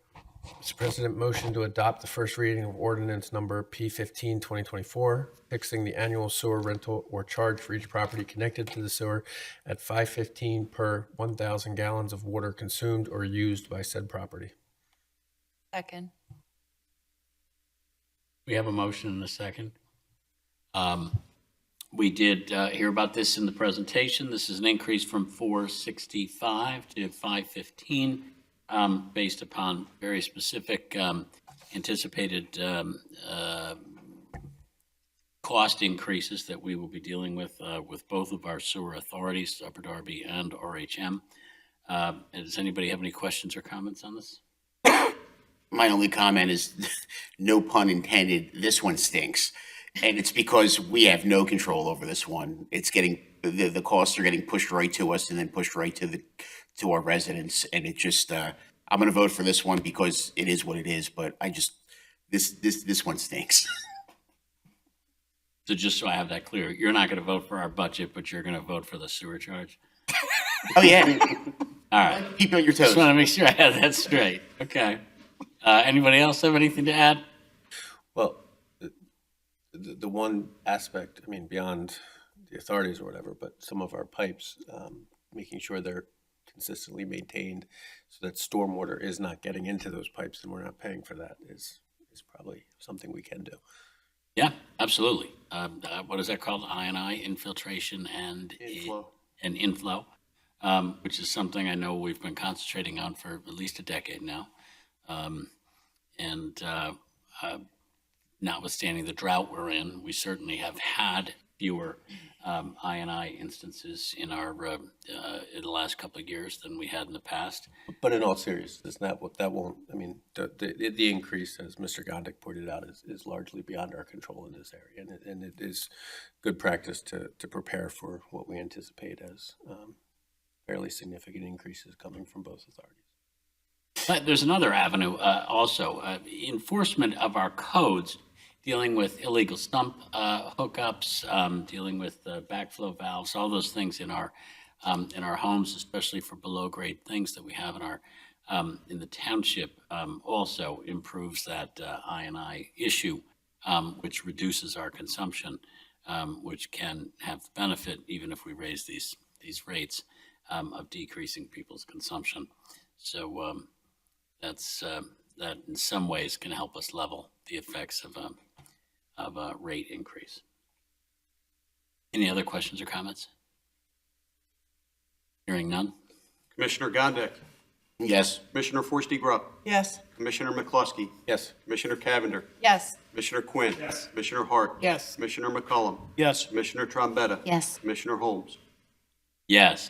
Mr. President, motion to adopt the first reading of ordinance number P15, 2024, fixing the annual sewer rental or charge for each property connected to the sewer at $5.15 per 1,000 gallons of water consumed or used by said property. Second. We have a motion and a second. We did hear about this in the presentation. This is an increase from $4.65 to $5.15 based upon very specific anticipated cost increases that we will be dealing with both of our sewer authorities, Upper Darby and RHM. Does anybody have any questions or comments on this? My only comment is, no pun intended, this one stinks. And it's because we have no control over this one. It's getting, the costs are getting pushed right to us and then pushed right to our residents. And it just, I'm going to vote for this one because it is what it is, but this one stinks. So just so I have that clear, you're not going to vote for our budget, but you're going to vote for the sewer charge? Oh, yeah. All right. Keep on your toes. Just want to make sure I have that straight. Okay. Anybody else have anything to add? Well, the one aspect, I mean, beyond the authorities or whatever, but some of our pipes, making sure they're consistently maintained so that stormwater is not getting into those pipes and we're not paying for that is probably something we can do. Yeah, absolutely. What is that called? I&I, infiltration and inflow, which is something I know we've been concentrating on for at least a decade now. Notwithstanding the drought we're in, we certainly have had fewer I&I instances in in the last couple of years than we had in the past. But in all seriousness, that won't, I mean, the increase, as Mr. Gondik pointed out, is largely beyond our control in this area. And it is good practice to prepare for what we anticipate as fairly significant increases coming from both authorities. But there's another avenue also, enforcement of our codes dealing with illegal sump hookups, dealing with backflow valves, all those things in our homes, especially for below grade things that we have in the township, also improves that I&I issue, which reduces our consumption, which can have the benefit, even if we raise these rates, of decreasing people's consumption. So that in some ways can help us level the effects of a rate increase. Any other questions or comments? Hearing none. Commissioner Gondik. Yes. Commissioner Forresty Grubb. Yes. Commissioner McCluskey. Yes. Commissioner Cavender. Yes. Commissioner Quinn. Yes. Commissioner Hart. Yes. Commissioner McCollum. Yes. Commissioner Trombetta. Yes. Commissioner Holmes. Yes.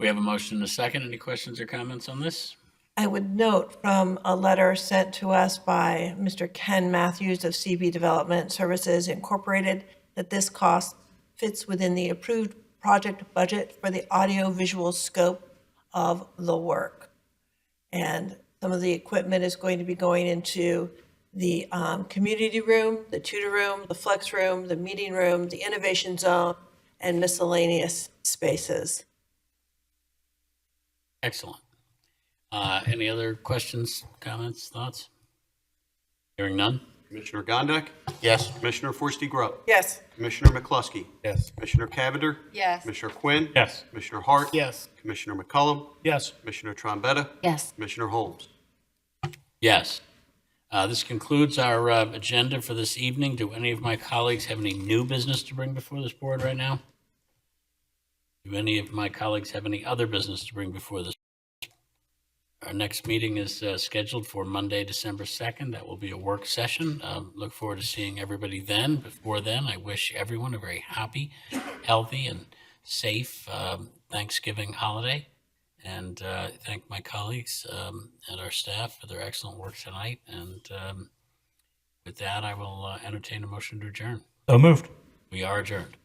We have a motion and a second. Any questions or comments on this? I would note from a letter sent to us by Mr. Ken Matthews of CB Development Services Incorporated that this cost fits within the approved project budget for the audio-visual scope of the work. And some of the equipment is going to be going into the community room, the tutor room, the flex room, the meeting room, the innovation zone, and miscellaneous spaces. Excellent. Any other questions, comments, thoughts? Hearing none? Commissioner Gondik. Yes. Commissioner Forresty Grubb. Yes. Commissioner McCluskey. Yes. Commissioner Cavender. Yes. Commissioner Quinn. Yes. Commissioner Hart. Yes. Commissioner McCullum. Yes. Commissioner Trombetta. Yes. Commissioner Holmes. Yes. This concludes our agenda for this evening. Do any of my colleagues have any new business to bring before this board right now? Do any of my colleagues have any other business to bring before this? Our next meeting is scheduled for Monday, December 2nd. That will be a work session. Look forward to seeing everybody then. Before then, I wish everyone a very happy, healthy, and safe Thanksgiving holiday. And thank my colleagues and our staff for their excellent work tonight. And with that, I will entertain a motion to adjourn. So moved. We are adjourned.